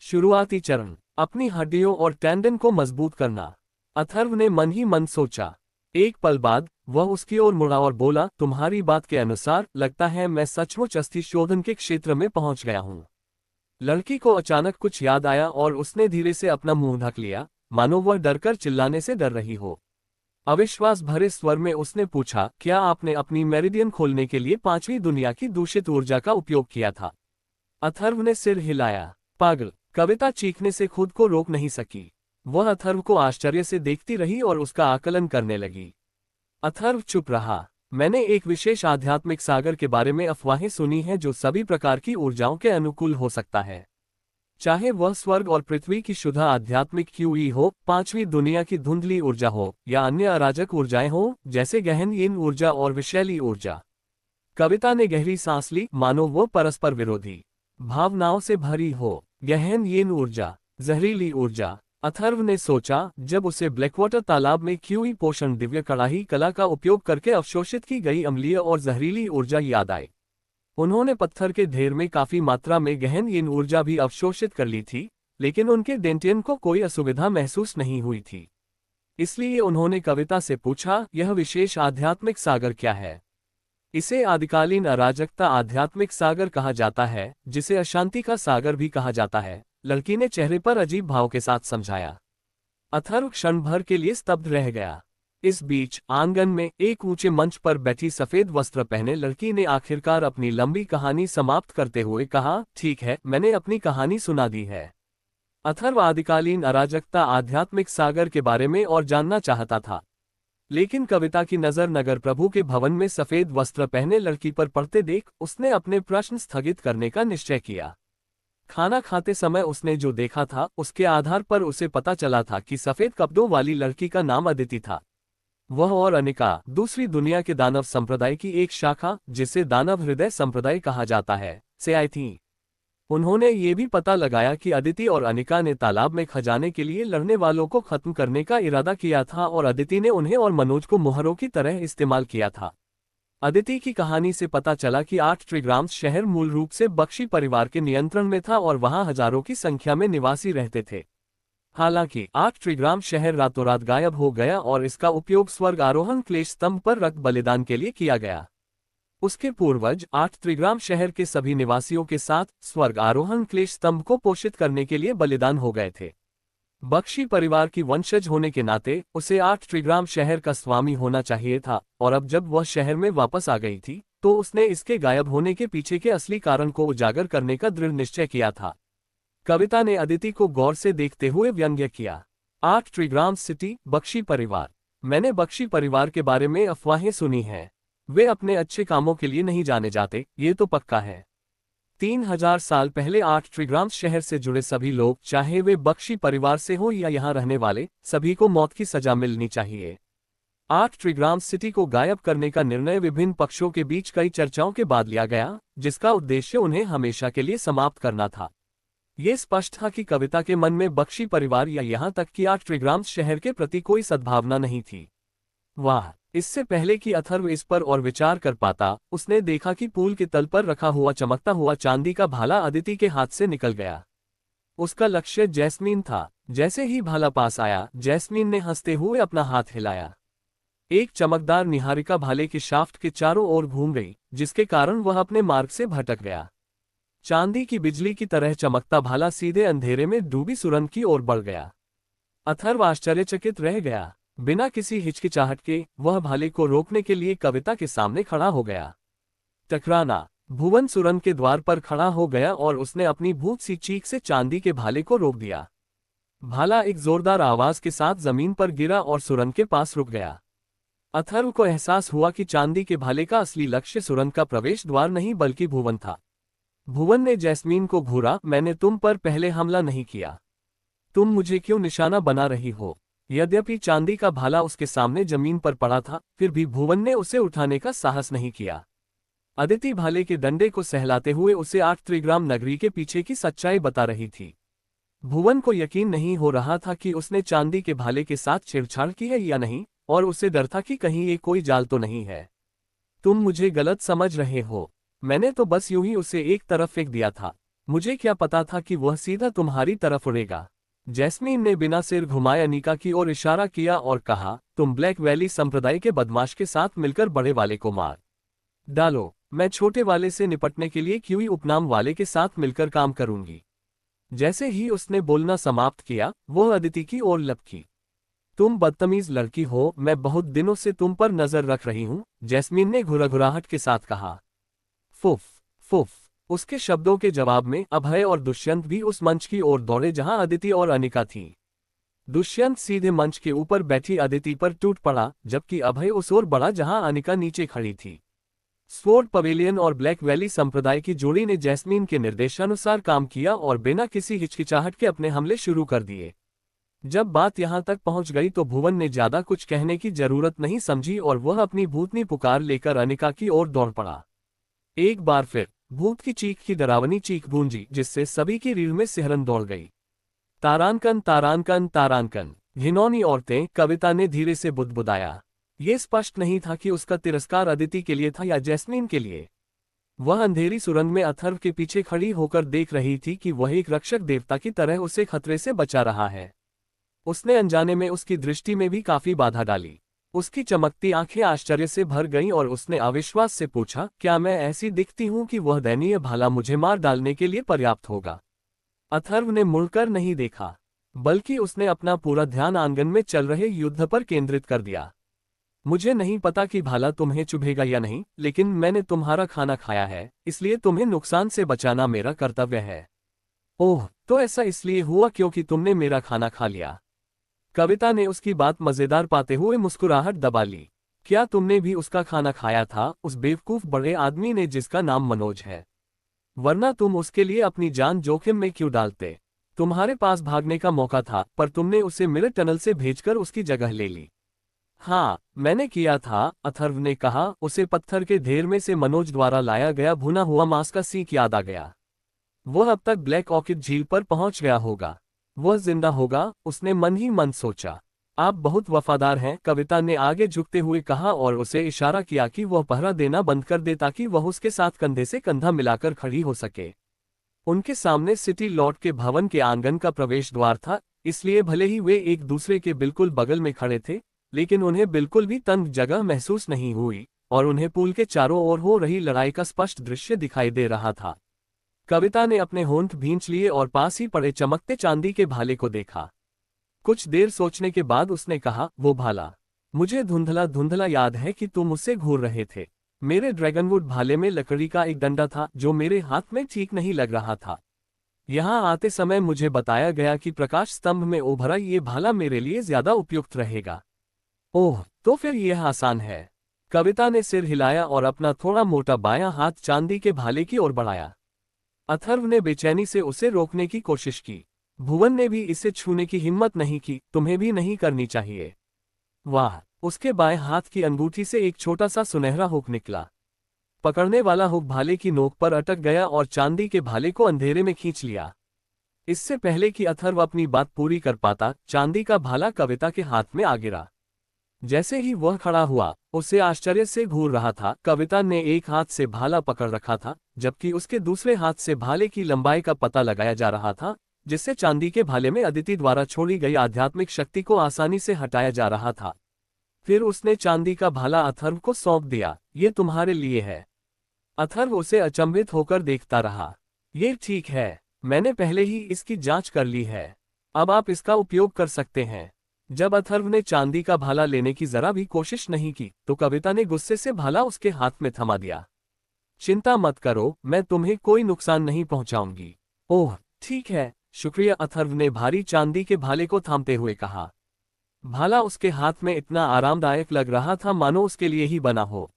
शुरुआती चरण, अपनी हड्डियों और टेंडन को मजबूत करना। अथर्व ने मन ही मन सोचा। एक पल बाद वह उसकी ओर मुड़ा और बोला, तुम्हारी बात के अनुसार लगता है मैं सचमुच अस्थि शोधन के क्षेत्र में पहुंच गया हूं। लड़की को अचानक कुछ याद आया और उसने धीरे से अपना मुंह ढक लिया, मानो वह डरकर चिल्लाने से डर रही हो। अविश्वास भरे स्वर में उसने पूछा, क्या आपने अपनी मेरिडियन खोलने के लिए पांचवी दुनिया की दूषित ऊर्जा का उपयोग किया था? अथर्व ने सिर हिलाया। पागल! कविता चीखने से खुद को रोक नहीं सकी। वह अथर्व को आश्चर्य से देखती रही और उसका आकलन करने लगी। अथर्व चुप रहा। मैंने एक विशेष आध्यात्मिक सागर के बारे में अफवाहें सुनी हैं जो सभी प्रकार की ऊर्जाओं के अनुकूल हो सकता है। चाहे वह स्वर्ग और पृथ्वी की शुद्ध आध्यात्मिक क्यूई हो, पांचवी दुनिया की धुंधली ऊर्जा हो, या अन्य अराजक ऊर्जाएं हो, जैसे गहन यीन ऊर्जा और विषैली ऊर्जा। कविता ने गहरी सांस ली, मानो वो परस्पर विरोधी भावनाओं से भरी हो। गहन यीन ऊर्जा, जहरीली ऊर्जा। अथर्व ने सोचा, जब उसे ब्लैकवाटर तालाब में क्यूई पोषण दिव्य कड़ाही कला का उपयोग करके अवशोषित की गई अम्लीय और जहरीली ऊर्जा याद आई। उन्होंने पत्थर के ढेर में काफी मात्रा में गहन यीन ऊर्जा भी अवशोषित कर ली थी, लेकिन उनके डेंटियन को कोई असुविधा महसूस नहीं हुई थी। इसलिए उन्होंने कविता से पूछा, यह विशेष आध्यात्मिक सागर क्या है? इसे आदिकालीन अराजकता आध्यात्मिक सागर कहा जाता है, जिसे अशांति का सागर भी कहा जाता है, लड़की ने चेहरे पर अजीब भाव के साथ समझाया। अथर्व क्षण भर के लिए स्तब्ध रह गया। इस बीच आंगन में एक ऊंचे मंच पर बैठी सफेद वस्त्र पहने लड़की ने आखिरकार अपनी लंबी कहानी समाप्त करते हुए कहा, ठीक है, मैंने अपनी कहानी सुना दी है। अथर्व आदिकालीन अराजकता आध्यात्मिक सागर के बारे में और जानना चाहता था, लेकिन कविता की नजर नगर प्रभु के भवन में सफेद वस्त्र पहने लड़की पर पड़ते देख उसने अपने प्रश्न स्थगित करने का निश्चय किया। खाना खाते समय उसने जो देखा था, उसके आधार पर उसे पता चला था कि सफेद कपड़ों वाली लड़की का नाम अदिति था। वह और अनिका दूसरी दुनिया के दानव संप्रदाय की एक शाखा, जिसे दानव हृदय संप्रदाय कहा जाता है, से आई थी। उन्होंने ये भी पता लगाया कि अदिति और अनिका ने तालाब में खजाने के लिए लड़ने वालों को खत्म करने का इरादा किया था और अदिति ने उन्हें और मनोज को मुहरों की तरह इस्तेमाल किया था। अदिति की कहानी से पता चला कि 8 ट्रिग्राम्स शहर मूल रूप से बख्शी परिवार के नियंत्रण में था और वहां हजारों की संख्या में निवासी रहते थे। हालांकि 8 ट्रिग्राम शहर रातों रात गायब हो गया और इसका उपयोग स्वर्ग आरोहण क्लेश स्तंभ पर रक्त बलिदान के लिए किया गया। उसके पूर्वज 8 त्रिग्राम शहर के सभी निवासियों के साथ स्वर्ग आरोहण क्लेश स्तंभ को पोषित करने के लिए बलिदान हो गए थे। बख्शी परिवार की वंशज होने के नाते उसे 8 त्रिग्राम शहर का स्वामी होना चाहिए था, और अब जब वह शहर में वापस आ गई थी, तो उसने इसके गायब होने के पीछे के असली कारण को उजागर करने का दृढ़ निश्चय किया था। कविता ने अदिति को गौर से देखते हुए व्यंग्य किया। 8 ट्रिग्राम सिटी, बख्शी परिवार। मैंने बख्शी परिवार के बारे में अफवाहें सुनी हैं। वे अपने अच्छे कामों के लिए नहीं जाने जाते, ये तो पक्का है। 3000 साल पहले 8 ट्रिग्राम शहर से जुड़े सभी लोग, चाहे वे बख्शी परिवार से हो या यहाँ रहने वाले, सभी को मौत की सजा मिलनी चाहिए। 8 ट्रिग्राम सिटी को गायब करने का निर्णय विभिन्न पक्षों के बीच कई चर्चाओं के बाद लिया गया, जिसका उद्देश्य उन्हें हमेशा के लिए समाप्त करना था। ये स्पष्ट था कि कविता के मन में बख्शी परिवार या यहाँ तक कि 8 ट्रिग्राम शहर के प्रति कोई सद्भावना नहीं थी। वाह! इससे पहले कि अथर्व इस पर और विचार कर पाता, उसने देखा कि पूल के तल पर रखा हुआ चमकता हुआ चांदी का भाला अदिति के हाथ से निकल गया। उसका लक्ष्य जैस्मीन था। जैसे ही भाला पास आया, जैस्मीन ने हंसते हुए अपना हाथ हिलाया। एक चमकदार निहारिका भाले के शाफ्ट के चारों ओर घूम गई, जिसके कारण वह अपने मार्ग से भटक गया। चांदी की बिजली की तरह चमकता भाला सीधे अंधेरे में डूबी सुरंग की ओर बढ़ गया। अथर्व आश्चर्यचकित रह गया। बिना किसी हिचकिचाहट के वह भाले को रोकने के लिए कविता के सामने खड़ा हो गया। टकराना। भुवन सुरंग के द्वार पर खड़ा हो गया और उसने अपनी भूत सी चीख से चांदी के भाले को रोक दिया। भाला एक जोरदार आवाज के साथ जमीन पर गिरा और सुरंग के पास रुक गया। अथर्व को एहसास हुआ कि चांदी के भाले का असली लक्ष्य सुरंग का प्रवेश द्वार नहीं बल्कि भुवन था। भुवन ने जैस्मीन को घूरा, मैंने तुम पर पहले हमला नहीं किया। तुम मुझे क्यों निशाना बना रही हो? यद्यपि चांदी का भाला उसके सामने जमीन पर पड़ा था, फिर भी भुवन ने उसे उठाने का साहस नहीं किया। अदिति भाले के डंडे को सहलाते हुए उसे 8 त्रिग्राम नगरी के पीछे की सच्चाई बता रही थी। भुवन को यकीन नहीं हो रहा था कि उसने चांदी के भाले के साथ छेड़छाड़ की है या नहीं, और उसे डर था कि कहीं ये कोई जाल तो नहीं है। तुम मुझे गलत समझ रहे हो। मैंने तो बस यूं ही उसे एक तरफ फेंक दिया था। मुझे क्या पता था कि वह सीधा तुम्हारी तरफ उड़ेगा। जैस्मीन ने बिना सिर घुमाए अनिका की ओर इशारा किया और कहा, तुम ब्लैक वैली संप्रदाय के बदमाश के साथ मिलकर बड़े वाले को मार डालो। मैं छोटे वाले से निपटने के लिए क्यूई उपनाम वाले के साथ मिलकर काम करूंगी। जैसे ही उसने बोलना समाप्त किया, वह अदिति की ओर लपकी। तुम बदतमीज लड़की हो, मैं बहुत दिनों से तुम पर नजर रख रही हूं, जैस्मीन ने घुरघुराहट के साथ कहा। फुफ फुफ। उसके शब्दों के जवाब में अभय और दुष्यंत भी उस मंच की ओर दौड़े जहां अदिति और अनिका थीं। दुष्यंत सीधे मंच के ऊपर बैठी अदिति पर टूट पड़ा, जबकि अभय उस ओर बढ़ा जहां अनिका नीचे खड़ी थी। स्वॉर्ड पवेलियन और ब्लैक वैली संप्रदाय की जोड़ी ने जैस्मीन के निर्देशानुसार काम किया और बिना किसी हिचकिचाहट के अपने हमले शुरू कर दिए। जब बात यहां तक पहुंच गई तो भुवन ने ज्यादा कुछ कहने की जरूरत नहीं समझी और वह अपनी भूतनी पुकार लेकर अनिका की ओर दौड़ पड़ा। एक बार फिर भूत की चीख की डरावनी चीख गूंजी, जिससे सभी की रीढ़ में सिहरन दौड़ गई। तारांकन तारांकन तारांकन। घिनौनी औरतें, कविता ने धीरे से बुदबुदाया। ये स्पष्ट नहीं था कि उसका तिरस्कार अदिति के लिए था या जैस्मीन के लिए। वह अंधेरी सुरंग में अथर्व के पीछे खड़ी होकर देख रही थी कि वह एक रक्षक देवता की तरह उसे खतरे से बचा रहा है। उसने अनजाने में उसकी दृष्टि में भी काफी बाधा डाली। उसकी चमकती आंखें आश्चर्य से भर गईं और उसने अविश्वास से पूछा, क्या मैं ऐसी दिखती हूं कि वह दयनीय भाला मुझे मार डालने के लिए पर्याप्त होगा? अथर्व ने मुड़कर नहीं देखा, बल्कि उसने अपना पूरा ध्यान आंगन में चल रहे युद्ध पर केंद्रित कर दिया। मुझे नहीं पता कि भाला तुम्हें चुभेगा या नहीं, लेकिन मैंने तुम्हारा खाना खाया है, इसलिए तुम्हें नुकसान से बचाना मेरा कर्तव्य है। ओह, तो ऐसा इसलिए हुआ क्योंकि तुमने मेरा खाना खा लिया? कविता ने उसकी बात मजेदार पाते हुए मुस्कुराहट दबा ली। क्या तुमने भी उसका खाना खाया था, उस बेवकूफ बड़े आदमी ने जिसका नाम मनोज है? वरना तुम उसके लिए अपनी जान जोखिम में क्यों डालते? तुम्हारे पास भागने का मौका था, पर तुमने उसे मिरर टनल से भेजकर उसकी जगह ले ली। हाँ, मैंने किया था, अथर्व ने कहा। उसे पत्थर के ढेर में से मनोज द्वारा लाया गया भुना हुआ मांस का सीख याद आ गया। वह अब तक ब्लैक ऑर्किड झील पर पहुंच गया होगा। वह जिंदा होगा, उसने मन ही मन सोचा। आप बहुत वफादार हैं, कविता ने आगे झुकते हुए कहा और उसे इशारा किया कि वह पहरा देना बंद कर दे ताकि वह उसके साथ कंधे से कंधा मिलाकर खड़ी हो सके। उनके सामने सिटी लॉर्ड के भवन के आंगन का प्रवेश द्वार था, इसलिए भले ही वे एक दूसरे के बिल्कुल बगल में खड़े थे, लेकिन उन्हें बिल्कुल भी तंग जगह महसूस नहीं हुई और उन्हें पुल के चारों ओर हो रही लड़ाई का स्पष्ट दृश्य दिखाई दे रहा था। कविता ने अपने होंठ भींच लिए और पास ही पड़े चमकते चांदी के भाले को देखा। कुछ देर सोचने के बाद उसने कहा, वो भाला मुझे धुंधला धुंधला याद है कि तुम उससे घूर रहे थे। मेरे ड्रैगनवुड भाले में लकड़ी का एक डंडा था जो मेरे हाथ में ठीक नहीं लग रहा था। यहाँ आते समय मुझे बताया गया कि प्रकाश स्तंभ में उभरा ये भाला मेरे लिए ज्यादा उपयुक्त रहेगा। ओह, तो फिर यह आसान है। कविता ने सिर हिलाया और अपना थोड़ा मोटा बायां हाथ चांदी के भाले की ओर बढ़ाया। अथर्व ने बेचैनी से उसे रोकने की कोशिश की। भुवन ने भी इसे छूने की हिम्मत नहीं की। तुम्हें भी नहीं करनी चाहिए। वाह, उसके बाएं हाथ की अंगूठी से एक छोटा सा सुनहरा हुक निकला। पकड़ने वाला हुक भाले की नोक पर अटक गया और चांदी के भाले को अंधेरे में खींच लिया। इससे पहले कि अथर्व अपनी बात पूरी कर पाता, चांदी का भाला कविता के हाथ में आ गिरा। जैसे ही वह खड़ा हुआ, उसे आश्चर्य से घूर रहा था। कविता ने एक हाथ से भाला पकड़ रखा था, जबकि उसके दूसरे हाथ से भाले की लंबाई का पता लगाया जा रहा था, जिससे चांदी के भाले में अदिति द्वारा छोड़ी गई आध्यात्मिक शक्ति को आसानी से हटाया जा रहा था। फिर उसने चांदी का भाला अथर्व को सौंप दिया। ये तुम्हारे लिए है। अथर्व उसे अचंभित होकर देखता रहा। ये ठीक है, मैंने पहले ही इसकी जांच कर ली है। अब आप इसका उपयोग कर सकते हैं। जब अथर्व ने चांदी का भाला लेने की जरा भी कोशिश नहीं की, तो कविता ने गुस्से से भाला उसके हाथ में थमा दिया। चिंता मत करो, मैं तुम्हें कोई नुकसान नहीं पहुंचाऊंगी। ओह, ठीक है, शुक्रिया, अथर्व ने भारी चांदी के भाले को थामते हुए कहा। भाला उसके हाथ में इतना आरामदायक लग रहा था मानो उसके लिए ही बना हो।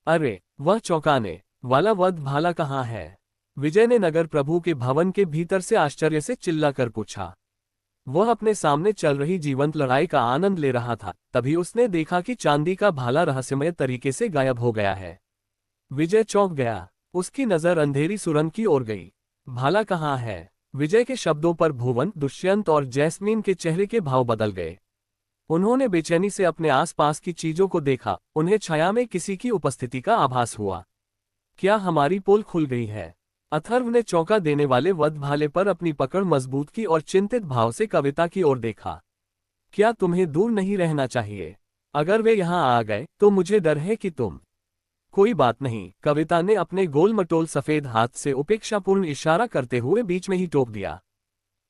अरे, वह चौंकाने वाला वध भाला कहाँ है? विजय ने नगर प्रभु के भवन के भीतर से आश्चर्य से चिल्लाकर पूछा। वह अपने सामने चल रही जीवंत लड़ाई का आनंद ले रहा था। तभी उसने देखा कि चांदी का भाला रहस्यमय तरीके से गायब हो गया है। विजय चौंक गया। उसकी नजर अंधेरी सुरंग की ओर गई। भाला कहाँ है? विजय के शब्दों पर भुवन, दुष्यंत और जैस्मीन के चेहरे के भाव बदल गए। उन्होंने बेचैनी से अपने आसपास की चीजों को देखा। उन्हें छाया में किसी की उपस्थिति का आभास हुआ। क्या हमारी पोल खुल गई है? अथर्व ने चौंका देने वाले वध भाले पर अपनी पकड़ मजबूत की और चिंतित भाव से कविता की ओर देखा। क्या तुम्हें दूर नहीं रहना चाहिए? अगर वे यहां आ गए तो मुझे डर है कि तुम। कोई बात नहीं, कविता ने अपने गोल मटोल सफेद हाथ से उपेक्षापूर्ण इशारा करते हुए बीच में ही टोक दिया।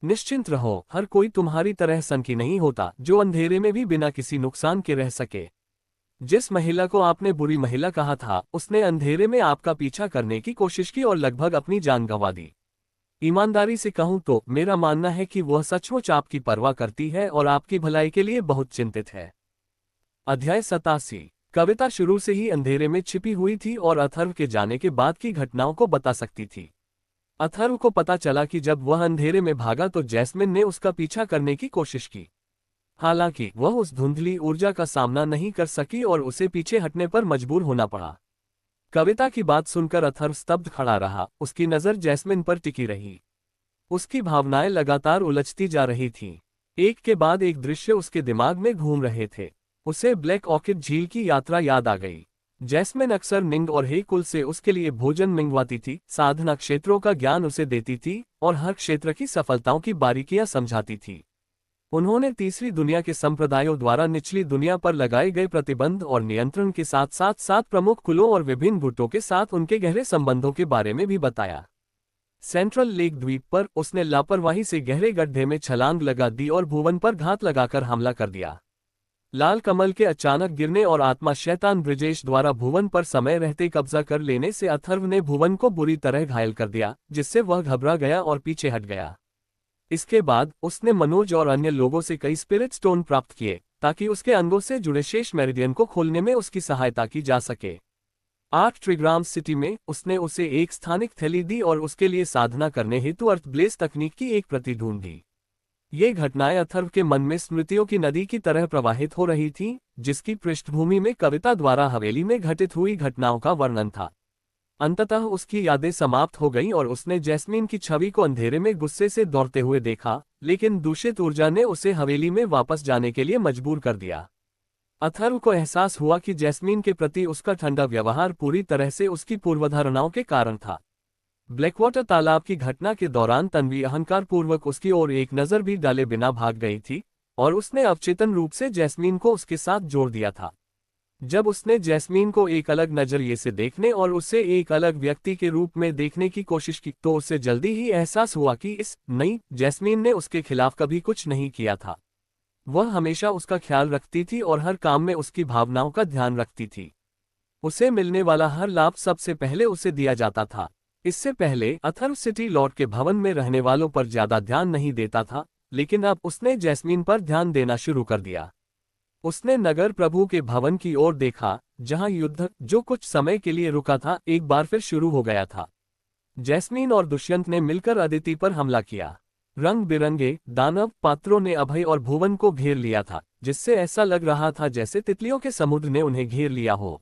निश्चिंत रहो, हर कोई तुम्हारी तरह सनकी नहीं होता जो अंधेरे में भी बिना किसी नुकसान के रह सके। जिस महिला को आपने बुरी महिला कहा था, उसने अंधेरे में आपका पीछा करने की कोशिश की और लगभग अपनी जान गंवा दी। ईमानदारी से कहूं तो मेरा मानना है कि वह सचमुच आपकी परवाह करती है और आपकी भलाई के लिए बहुत चिंतित है। अध्याय 87। कविता शुरू से ही अंधेरे में छिपी हुई थी और अथर्व के जाने के बाद की घटनाओं को बता सकती थी। अथर्व को पता चला कि जब वह अंधेरे में भागा तो जैस्मिन ने उसका पीछा करने की कोशिश की। हालांकि वह उस धुंधली ऊर्जा का सामना नहीं कर सकी और उसे पीछे हटने पर मजबूर होना पड़ा। कविता की बात सुनकर अथर्व स्तब्ध खड़ा रहा, उसकी नजर जैस्मिन पर टिकी रही। उसकी भावनाएं लगातार उलझती जा रही थीं। एक के बाद एक दृश्य उसके दिमाग में घूम रहे थे। उसे ब्लैक ऑर्किड झील की यात्रा याद आ गई। जैस्मिन अक्सर निंग और हे कुल से उसके लिए भोजन मंगवाती थी, साधना क्षेत्रों का ज्ञान उसे देती थी और हर क्षेत्र की सफलताओं की बारीकियां समझाती थी। उन्होंने तीसरी दुनिया के संप्रदायों द्वारा निचली दुनिया पर लगाए गए प्रतिबंध और नियंत्रण के साथ साथ 7 प्रमुख कुलों और विभिन्न गुटों के साथ उनके गहरे संबंधों के बारे में भी बताया। सेंट्रल लेक द्वीप पर उसने लापरवाही से गहरे गड्ढे में छलांग लगा दी और भुवन पर घात लगाकर हमला कर दिया। लाल कमल के अचानक गिरने और आत्मा शैतान ब्रिजेश द्वारा भुवन पर समय रहते कब्जा कर लेने से अथर्व ने भुवन को बुरी तरह घायल कर दिया, जिससे वह घबरा गया और पीछे हट गया। इसके बाद उसने मनोज और अन्य लोगों से कई स्पिरिट स्टोन प्राप्त किए ताकि उसके अंगों से जुड़े शेष मेरिडियन को खोलने में उसकी सहायता की जा सके। 8 ट्रिग्राम सिटी में उसने उसे एक स्थानिक थैली दी और उसके लिए साधना करने हेतु अर्थ ब्लेस तकनीक की एक प्रति ढूंढी। ये घटनाएं अथर्व के मन में स्मृतियों की नदी की तरह प्रवाहित हो रही थीं, जिसकी पृष्ठभूमि में कविता द्वारा हवेली में घटित हुई घटनाओं का वर्णन था। अंततः उसकी यादें समाप्त हो गईं और उसने जैस्मीन की छवि को अंधेरे में गुस्से से दौड़ते हुए देखा, लेकिन दूषित ऊर्जा ने उसे हवेली में वापस जाने के लिए मजबूर कर दिया। अथर्व को एहसास हुआ कि जैस्मीन के प्रति उसका ठंडा व्यवहार पूरी तरह से उसकी पूर्वधारणाओं के कारण था। ब्लैकवाटर तालाब की घटना के दौरान तन्वी अहंकार पूर्वक उसकी ओर एक नज़र भी डाले बिना भाग गई थी और उसने अवचेतन रूप से जैस्मीन को उसके साथ जोड़ दिया था। जब उसने जैस्मीन को एक अलग नजरिए से देखने और उसे एक अलग व्यक्ति के रूप में देखने की कोशिश की तो उसे जल्दी ही एहसास हुआ कि इस नई जैस्मीन ने उसके खिलाफ कभी कुछ नहीं किया था। वह हमेशा उसका ख्याल रखती थी और हर काम में उसकी भावनाओं का ध्यान रखती थी। उसे मिलने वाला हर लाभ सबसे पहले उसे दिया जाता था। इससे पहले अथर्व सिटी लॉर्ड के भवन में रहने वालों पर ज्यादा ध्यान नहीं देता था, लेकिन अब उसने जैस्मीन पर ध्यान देना शुरू कर दिया। उसने नगर प्रभु के भवन की ओर देखा, जहां युद्ध, जो कुछ समय के लिए रुका था, एक बार फिर शुरू हो गया था। जैस्मीन और दुष्यंत ने मिलकर अदिति पर हमला किया। रंग बिरंगे दानव पात्रों ने अभय और भुवन को घेर लिया था, जिससे ऐसा लग रहा था जैसे तितलियों के समुद्र ने उन्हें घेर लिया हो।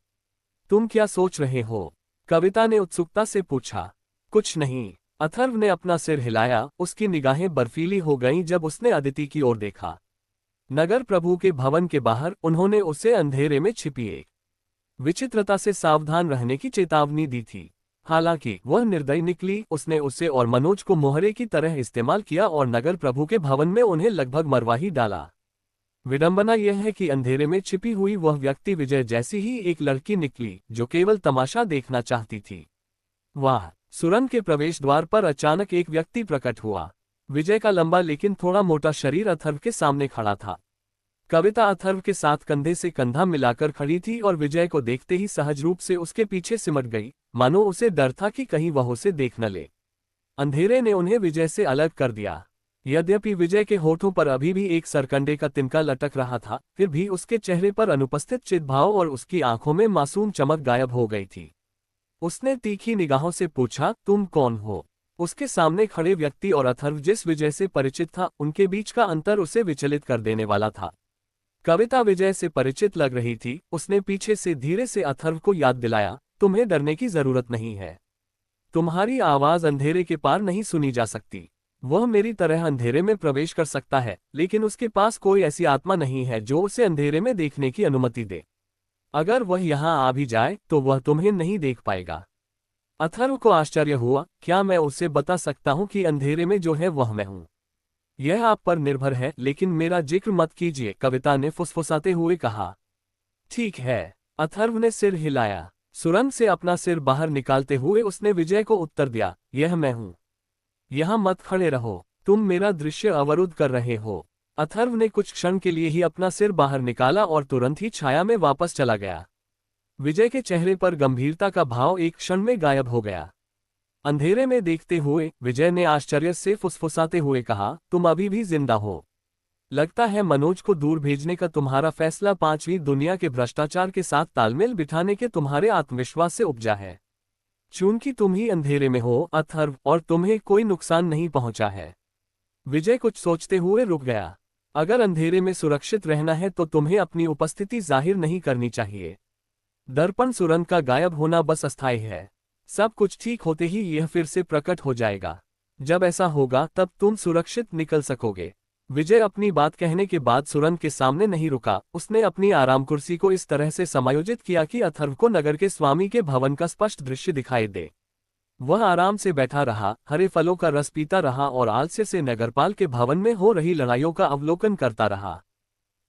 तुम क्या सोच रहे हो? कविता ने उत्सुकता से पूछा। कुछ नहीं, अथर्व ने अपना सिर हिलाया। उसकी निगाहें बर्फीली हो गईं जब उसने अदिति की ओर देखा। नगर प्रभु के भवन के बाहर उन्होंने उसे अंधेरे में छिपी एक विचित्रता से सावधान रहने की चेतावनी दी थी। हालांकि वह निर्दयी निकली। उसने उसे और मनोज को मोहरे की तरह इस्तेमाल किया और नगर प्रभु के भवन में उन्हें लगभग मरवा ही डाला। विडंबना यह है कि अंधेरे में छिपी हुई वह व्यक्ति विजय जैसी ही एक लड़की निकली जो केवल तमाशा देखना चाहती थी। वाह! सुरंग के प्रवेश द्वार पर अचानक एक व्यक्ति प्रकट हुआ। विजय का लंबा लेकिन थोड़ा मोटा शरीर अथर्व के सामने खड़ा था। कविता अथर्व के साथ कंधे से कंधा मिलाकर खड़ी थी और विजय को देखते ही सहज रूप से उसके पीछे सिमट गई, मानो उसे डर था कि कहीं वह उसे देख न ले। अंधेरे ने उन्हें विजय से अलग कर दिया। यद्यपि विजय के होठों पर अभी भी एक सरकंडे का तिनका लटक रहा था, फिर भी उसके चेहरे पर अनुपस्थित चितभाव और उसकी आंखों में मासूम चमक गायब हो गई थी। उसने तीखी निगाहों से पूछा, तुम कौन हो? उसके सामने खड़े व्यक्ति और अथर्व जिस विजय से परिचित था, उनके बीच का अंतर उसे विचलित कर देने वाला था। कविता विजय से परिचित लग रही थी। उसने पीछे से धीरे से अथर्व को याद दिलाया, तुम्हें डरने की जरूरत नहीं है। तुम्हारी आवाज अंधेरे के पार नहीं सुनी जा सकती। वह मेरी तरह अंधेरे में प्रवेश कर सकता है, लेकिन उसके पास कोई ऐसी आत्मा नहीं है जो उसे अंधेरे में देखने की अनुमति दे। अगर वह यहाँ आ भी जाए तो वह तुम्हें नहीं देख पाएगा। अथर्व को आश्चर्य हुआ, क्या मैं उसे बता सकता हूँ कि अंधेरे में जो है वह मैं हूँ? यह आप पर निर्भर है, लेकिन मेरा जिक्र मत कीजिए, कविता ने फुसफुसाते हुए कहा। ठीक है, अथर्व ने सिर हिलाया। सुरंग से अपना सिर बाहर निकालते हुए उसने विजय को उत्तर दिया, यह मैं हूँ। यहाँ मत खड़े रहो। तुम मेरा दृश्य अवरुद्ध कर रहे हो। अथर्व ने कुछ क्षण के लिए ही अपना सिर बाहर निकाला और तुरंत ही छाया में वापस चला गया। विजय के चेहरे पर गंभीरता का भाव एक क्षण में गायब हो गया। अंधेरे में देखते हुए विजय ने आश्चर्य से फुसफुसाते हुए कहा, तुम अभी भी जिंदा हो। लगता है मनोज को दूर भेजने का तुम्हारा फैसला पांचवी दुनिया के भ्रष्टाचार के साथ तालमेल बिठाने के तुम्हारे आत्मविश्वास से उपजा है। चूंकि तुम ही अंधेरे में हो अथर्व, और तुम्हें कोई नुकसान नहीं पहुंचा है। विजय कुछ सोचते हुए रुक गया। अगर अंधेरे में सुरक्षित रहना है तो तुम्हें अपनी उपस्थिति जाहिर नहीं करनी चाहिए। दर्पण सुरंग का गायब होना बस अस्थायी है। सब कुछ ठीक होते ही यह फिर से प्रकट हो जाएगा। जब ऐसा होगा तब तुम सुरक्षित निकल सकोगे। विजय अपनी बात कहने के बाद सुरंग के सामने नहीं रुका। उसने अपनी आराम कुर्सी को इस तरह से समायोजित किया कि अथर्व को नगर के स्वामी के भवन का स्पष्ट दृश्य दिखाई दे। वह आराम से बैठा रहा, हरे फलों का रस पीता रहा और आलस्य से नगरपाल के भवन में हो रही लड़ाइयों का अवलोकन करता रहा।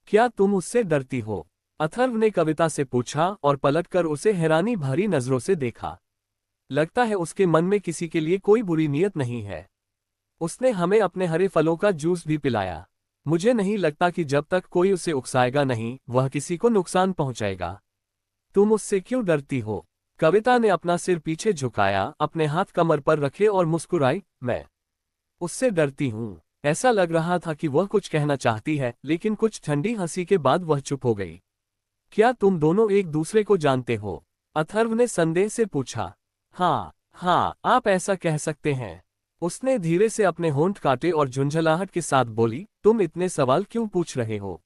क्या तुम उससे डरती हो? अथर्व ने कविता से पूछा और पलटकर उसे हैरानी भरी नजरों से देखा। लगता है उसके मन में किसी के लिए कोई बुरी नीयत नहीं है। उसने हमें अपने हरे फलों का जूस भी पिलाया। मुझे नहीं लगता कि जब तक कोई उसे उकसाएगा नहीं, वह किसी को नुकसान पहुंचाएगा। तुम उससे क्यों डरती हो? कविता ने अपना सिर पीछे झुकाया, अपने हाथ कमर पर रखे और मुस्कुराई। मैं उससे डरती हूं। ऐसा लग रहा था कि वह कुछ कहना चाहती है, लेकिन कुछ ठंडी हंसी के बाद वह चुप हो गई। क्या तुम दोनों एक दूसरे को जानते हो? अथर्व ने संदेह से पूछा। हाँ, आप ऐसा कह सकते हैं। उसने धीरे से अपने होंठ काटे और झुंझलाहट के साथ बोली, तुम इतने सवाल क्यों पूछ रहे हो?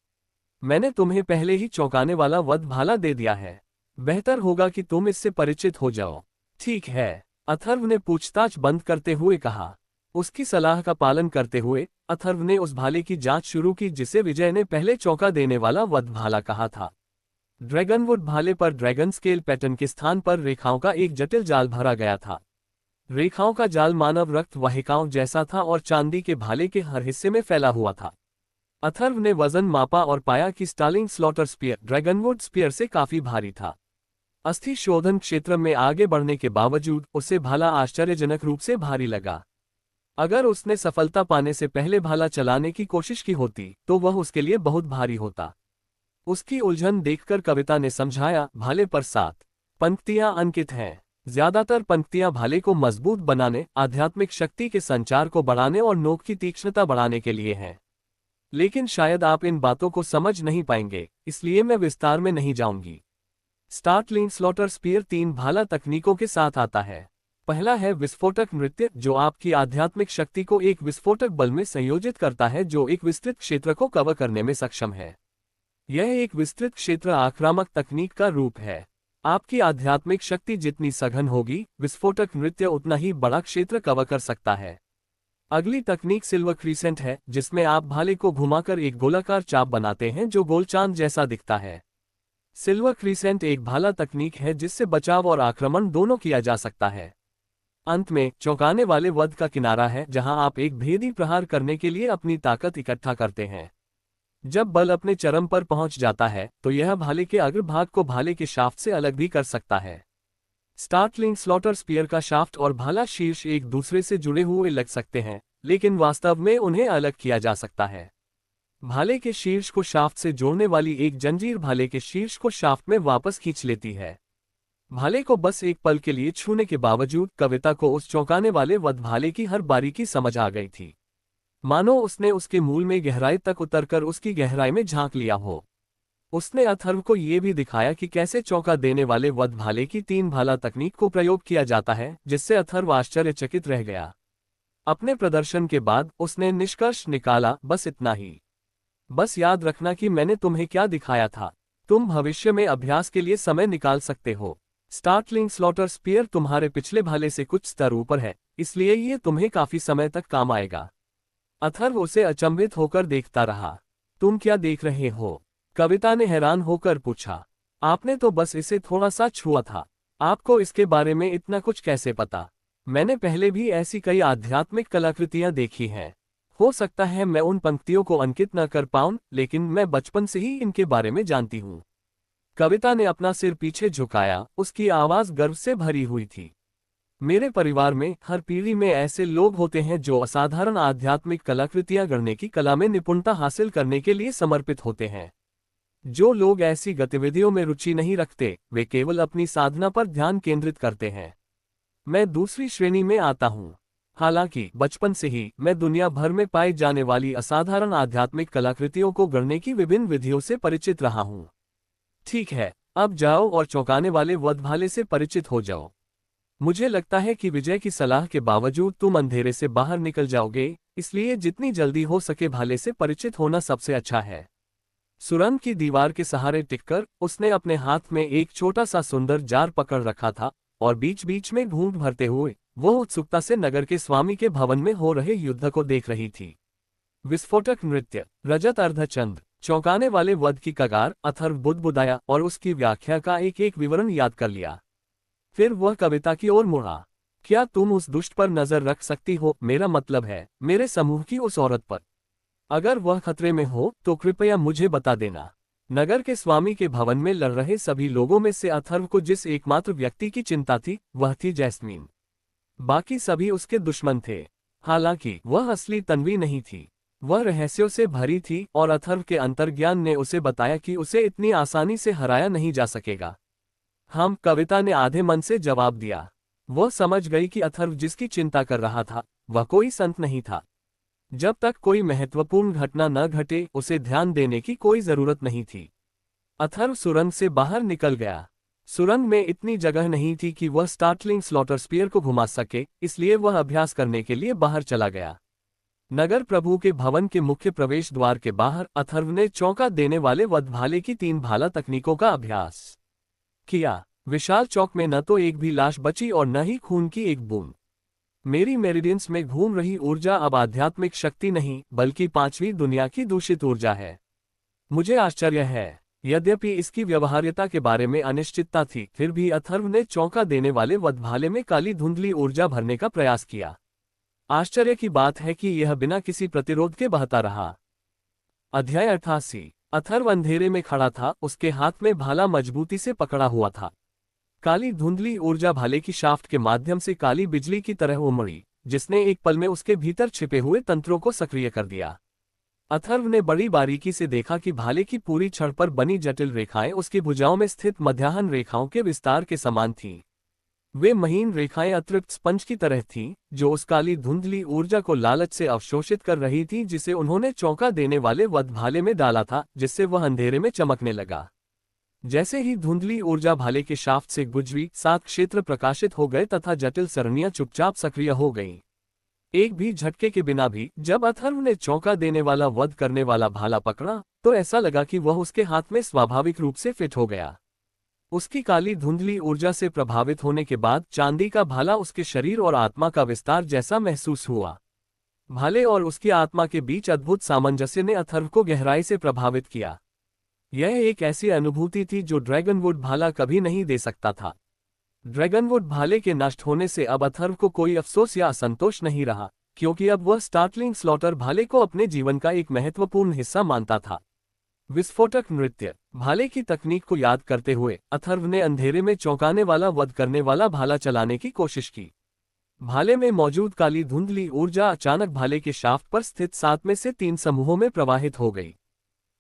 मैंने तुम्हें पहले ही चौंकाने वाला वध भाला दे दिया है। बेहतर होगा कि तुम इससे परिचित हो जाओ। ठीक है, अथर्व ने पूछताछ बंद करते हुए कहा। उसकी सलाह का पालन करते हुए अथर्व ने उस भाले की जांच शुरू की जिसे विजय ने पहले चौंका देने वाला वध भाला कहा था। ड्रैगनवुड भाले पर ड्रैगन स्केल पैटर्न के स्थान पर रेखाओं का एक जटिल जाल भरा गया था। रेखाओं का जाल मानव रक्त वाहिकाओं जैसा था और चांदी के भाले के हर हिस्से में फैला हुआ था। अथर्व ने वजन मापा और पाया कि स्टार्लिंग स्लॉटर स्पीयर ड्रैगनवुड स्पीयर से काफी भारी था। अस्थि शोधन क्षेत्र में आगे बढ़ने के बावजूद उसे भाला आश्चर्यजनक रूप से भारी लगा। अगर उसने सफलता पाने से पहले भाला चलाने की कोशिश की होती तो वह उसके लिए बहुत भारी होता। उसकी उलझन देखकर कविता ने समझाया, भाले पर 7 पंक्तियां अंकित हैं। ज्यादातर पंक्तियां भाले को मजबूत बनाने, आध्यात्मिक शक्ति के संचार को बढ़ाने और नोक की तीक्ष्णता बढ़ाने के लिए हैं। लेकिन शायद आप इन बातों को समझ नहीं पाएंगे, इसलिए मैं विस्तार में नहीं जाऊंगी। स्टार्टलिंग स्लॉटर स्पीयर 3 भाला तकनीकों के साथ आता है। पहला है विस्फोटक नृत्य, जो आपकी आध्यात्मिक शक्ति को एक विस्फोटक बल में संयोजित करता है जो एक विस्तृत क्षेत्र को कवर करने में सक्षम है। यह एक विस्तृत क्षेत्र आक्रामक तकनीक का रूप है। आपकी आध्यात्मिक शक्ति जितनी सघन होगी, विस्फोटक नृत्य उतना ही बड़ा क्षेत्र कवर कर सकता है। अगली तकनीक सिल्वर क्रीसेंट है, जिसमें आप भाले को घुमाकर एक गोलाकार चाप बनाते हैं जो गोल चांद जैसा दिखता है। सिल्वर क्रीसेंट एक भाला तकनीक है जिससे बचाव और आक्रमण दोनों किया जा सकता है। अंत में चौंकाने वाले वध का किनारा है, जहां आप एक भेदी प्रहार करने के लिए अपनी ताकत इकट्ठा करते हैं। जब बल अपने चरम पर पहुंच जाता है तो यह भाले के अग्रभाग को भाले के शाफ्ट से अलग भी कर सकता है। स्टार्टलिंग स्लॉटर स्पीयर का शाफ्ट और भाला शीर्ष एक दूसरे से जुड़े हुए लग सकते हैं, लेकिन वास्तव में उन्हें अलग किया जा सकता है। भाले के शीर्ष को शाफ्ट से जोड़ने वाली एक जंजीर भाले के शीर्ष को शाफ्ट में वापस खींच लेती है। भाले को बस एक पल के लिए छूने के बावजूद कविता को उस चौंकाने वाले वध भाले की हर बारीकी समझ आ गई थी। मानो उसने उसके मूल में गहराई तक उतरकर उसकी गहराई में झांक लिया हो। उसने अथर्व को यह भी दिखाया कि कैसे चौंका देने वाले वध भाले की 3 भाला तकनीक को प्रयोग किया जाता है, जिससे अथर्व आश्चर्यचकित रह गया। अपने प्रदर्शन के बाद उसने निष्कर्ष निकाला, बस इतना ही। बस याद रखना कि मैंने तुम्हें क्या दिखाया था। तुम भविष्य में अभ्यास के लिए समय निकाल सकते हो। स्टार्टलिंग स्लॉटर स्पीयर तुम्हारे पिछले भाले से कुछ स्तर ऊपर है, इसलिए ये तुम्हें काफी समय तक काम आएगा। अथर्व उसे अचंभित होकर देखता रहा। तुम क्या देख रहे हो? कविता ने हैरान होकर पूछा। आपने तो बस इसे थोड़ा सा छुआ था। आपको इसके बारे में इतना कुछ कैसे पता? मैंने पहले भी ऐसी कई आध्यात्मिक कलाकृतियां देखी हैं। हो सकता है मैं उन पंक्तियों को अंकित न कर पाऊं, लेकिन मैं बचपन से ही इनके बारे में जानती हूं। कविता ने अपना सिर पीछे झुकाया, उसकी आवाज गर्व से भरी हुई थी। मेरे परिवार में हर पीढ़ी में ऐसे लोग होते हैं जो असाधारण आध्यात्मिक कलाकृतियां गढ़ने की कला में निपुणता हासिल करने के लिए समर्पित होते हैं। जो लोग ऐसी गतिविधियों में रुचि नहीं रखते, वे केवल अपनी साधना पर ध्यान केंद्रित करते हैं। मैं दूसरी श्रेणी में आता हूँ। हालांकि बचपन से ही मैं दुनिया भर में पाई जाने वाली असाधारण आध्यात्मिक कलाकृतियों को गढ़ने की विभिन्न विधियों से परिचित रहा हूँ। ठीक है, अब जाओ और चौंकाने वाले वध भाले से परिचित हो जाओ। मुझे लगता है कि विजय की सलाह के बावजूद तुम अंधेरे से बाहर निकल जाओगे, इसलिए जितनी जल्दी हो सके भाले से परिचित होना सबसे अच्छा है। सुरंग की दीवार के सहारे टिककर उसने अपने हाथ में एक छोटा सा सुंदर जार पकड़ रखा था और बीच बीच में घूंट भरते हुए वो उत्सुकता से नगर के स्वामी के भवन में हो रहे युद्ध को देख रही थी। विस्फोटक नृत्य, रजत अर्धचंद्र, चौंकाने वाले वध की कगार। अथर्व बुदबुदाया और उसकी व्याख्या का एक एक विवरण याद कर लिया। फिर वह कविता की ओर मुड़ा। क्या तुम उस दुष्ट पर नजर रख सकती हो? मेरा मतलब है, मेरे समूह की उस औरत पर। अगर वह खतरे में हो तो कृपया मुझे बता देना। नगर के स्वामी के भवन में लड़ रहे सभी लोगों में से अथर्व को जिस एकमात्र व्यक्ति की चिंता थी, वह थी जैस्मीन। बाकी सभी उसके दुश्मन थे। हालांकि वह असली तन्वी नहीं थी, वह रहस्यों से भरी थी और अथर्व के अंतर्ज्ञान ने उसे बताया कि उसे इतनी आसानी से हराया नहीं जा सकेगा। कविता ने आधे मन से जवाब दिया। वह समझ गई कि अथर्व जिसकी चिंता कर रहा था वह कोई संत नहीं था। जब तक कोई महत्वपूर्ण घटना न घटे उसे ध्यान देने की कोई जरूरत नहीं थी। अथर्व सुरंग से बाहर निकल गया। सुरंग में इतनी जगह नहीं थी कि वह स्टार्टलिंग स्लॉटर स्पीयर को घुमा सके, इसलिए वह अभ्यास करने के लिए बाहर चला गया। नगर प्रभु के भवन के मुख्य प्रवेश द्वार के बाहर अथर्व ने चौंका देने वाले वध भाले की 3 भाला तकनीकों का अभ्यास किया। विशाल चौक में न तो एक भी लाश बची और न ही खून की एक बूंद। मेरी मेरिडियंस में घूम रही ऊर्जा अब आध्यात्मिक शक्ति नहीं बल्कि 5वीं दुनिया की दूषित ऊर्जा है। मुझे आश्चर्य है, यद्यपि इसकी व्यवहार्यता के बारे में अनिश्चितता थी, फिर भी अथर्व ने चौंका देने वाले वध भाले में काली धुंधली ऊर्जा भरने का प्रयास किया। आश्चर्य की बात है कि यह बिना किसी प्रतिरोध के बहता रहा। अध्याय 88। अथर्व अंधेरे में खड़ा था, उसके हाथ में भाला मजबूती से पकड़ा हुआ था। काली धुंधली ऊर्जा भाले की शाफ्ट के माध्यम से काली बिजली की तरह उमड़ी, जिसने एक पल में उसके भीतर छिपे हुए तंत्रों को सक्रिय कर दिया। अथर्व ने बड़ी बारीकी से देखा कि भाले की पूरी छड़ पर बनी जटिल रेखाएं उसकी भुजाओं में स्थित मध्याह्न रेखाओं के विस्तार के समान थीं। वे महीन रेखाएं अतिरिक्त स्पंज की तरह थीं, जो उस काली धुंधली ऊर्जा को लालच से अवशोषित कर रही थी जिसे उन्होंने चौंका देने वाले वध भाले में डाला था, जिससे वह अंधेरे में चमकने लगा। जैसे ही धुंधली ऊर्जा भाले के शाफ्ट से गुजरी, 7 क्षेत्र प्रकाशित हो गए तथा जटिल सरणियां चुपचाप सक्रिय हो गईं। एक भी झटके के बिना भी जब अथर्व ने चौंका देने वाला वध करने वाला भाला पकड़ा तो ऐसा लगा कि वह उसके हाथ में स्वाभाविक रूप से फिट हो गया। उसकी काली धुंधली ऊर्जा से प्रभावित होने के बाद चांदी का भाला उसके शरीर और आत्मा का विस्तार जैसा महसूस हुआ। भाले और उसकी आत्मा के बीच अद्भुत सामंजस्य ने अथर्व को गहराई से प्रभावित किया। यह एक ऐसी अनुभूति थी जो ड्रैगनवुड भाला कभी नहीं दे सकता था। ड्रैगनवुड भाले के नष्ट होने से अब अथर्व को कोई अफसोस या असंतोष नहीं रहा, क्योंकि अब वह स्टार्टलिंग स्लॉटर भाले को अपने जीवन का एक महत्वपूर्ण हिस्सा मानता था। विस्फोटक नृत्य, भाले की तकनीक को याद करते हुए अथर्व ने अंधेरे में चौंकाने वाला वध करने वाला भाला चलाने की कोशिश की। भाले में मौजूद काली धुंधली ऊर्जा अचानक भाले के शाफ्ट पर स्थित 7 में से 3 समूहों में प्रवाहित हो गई।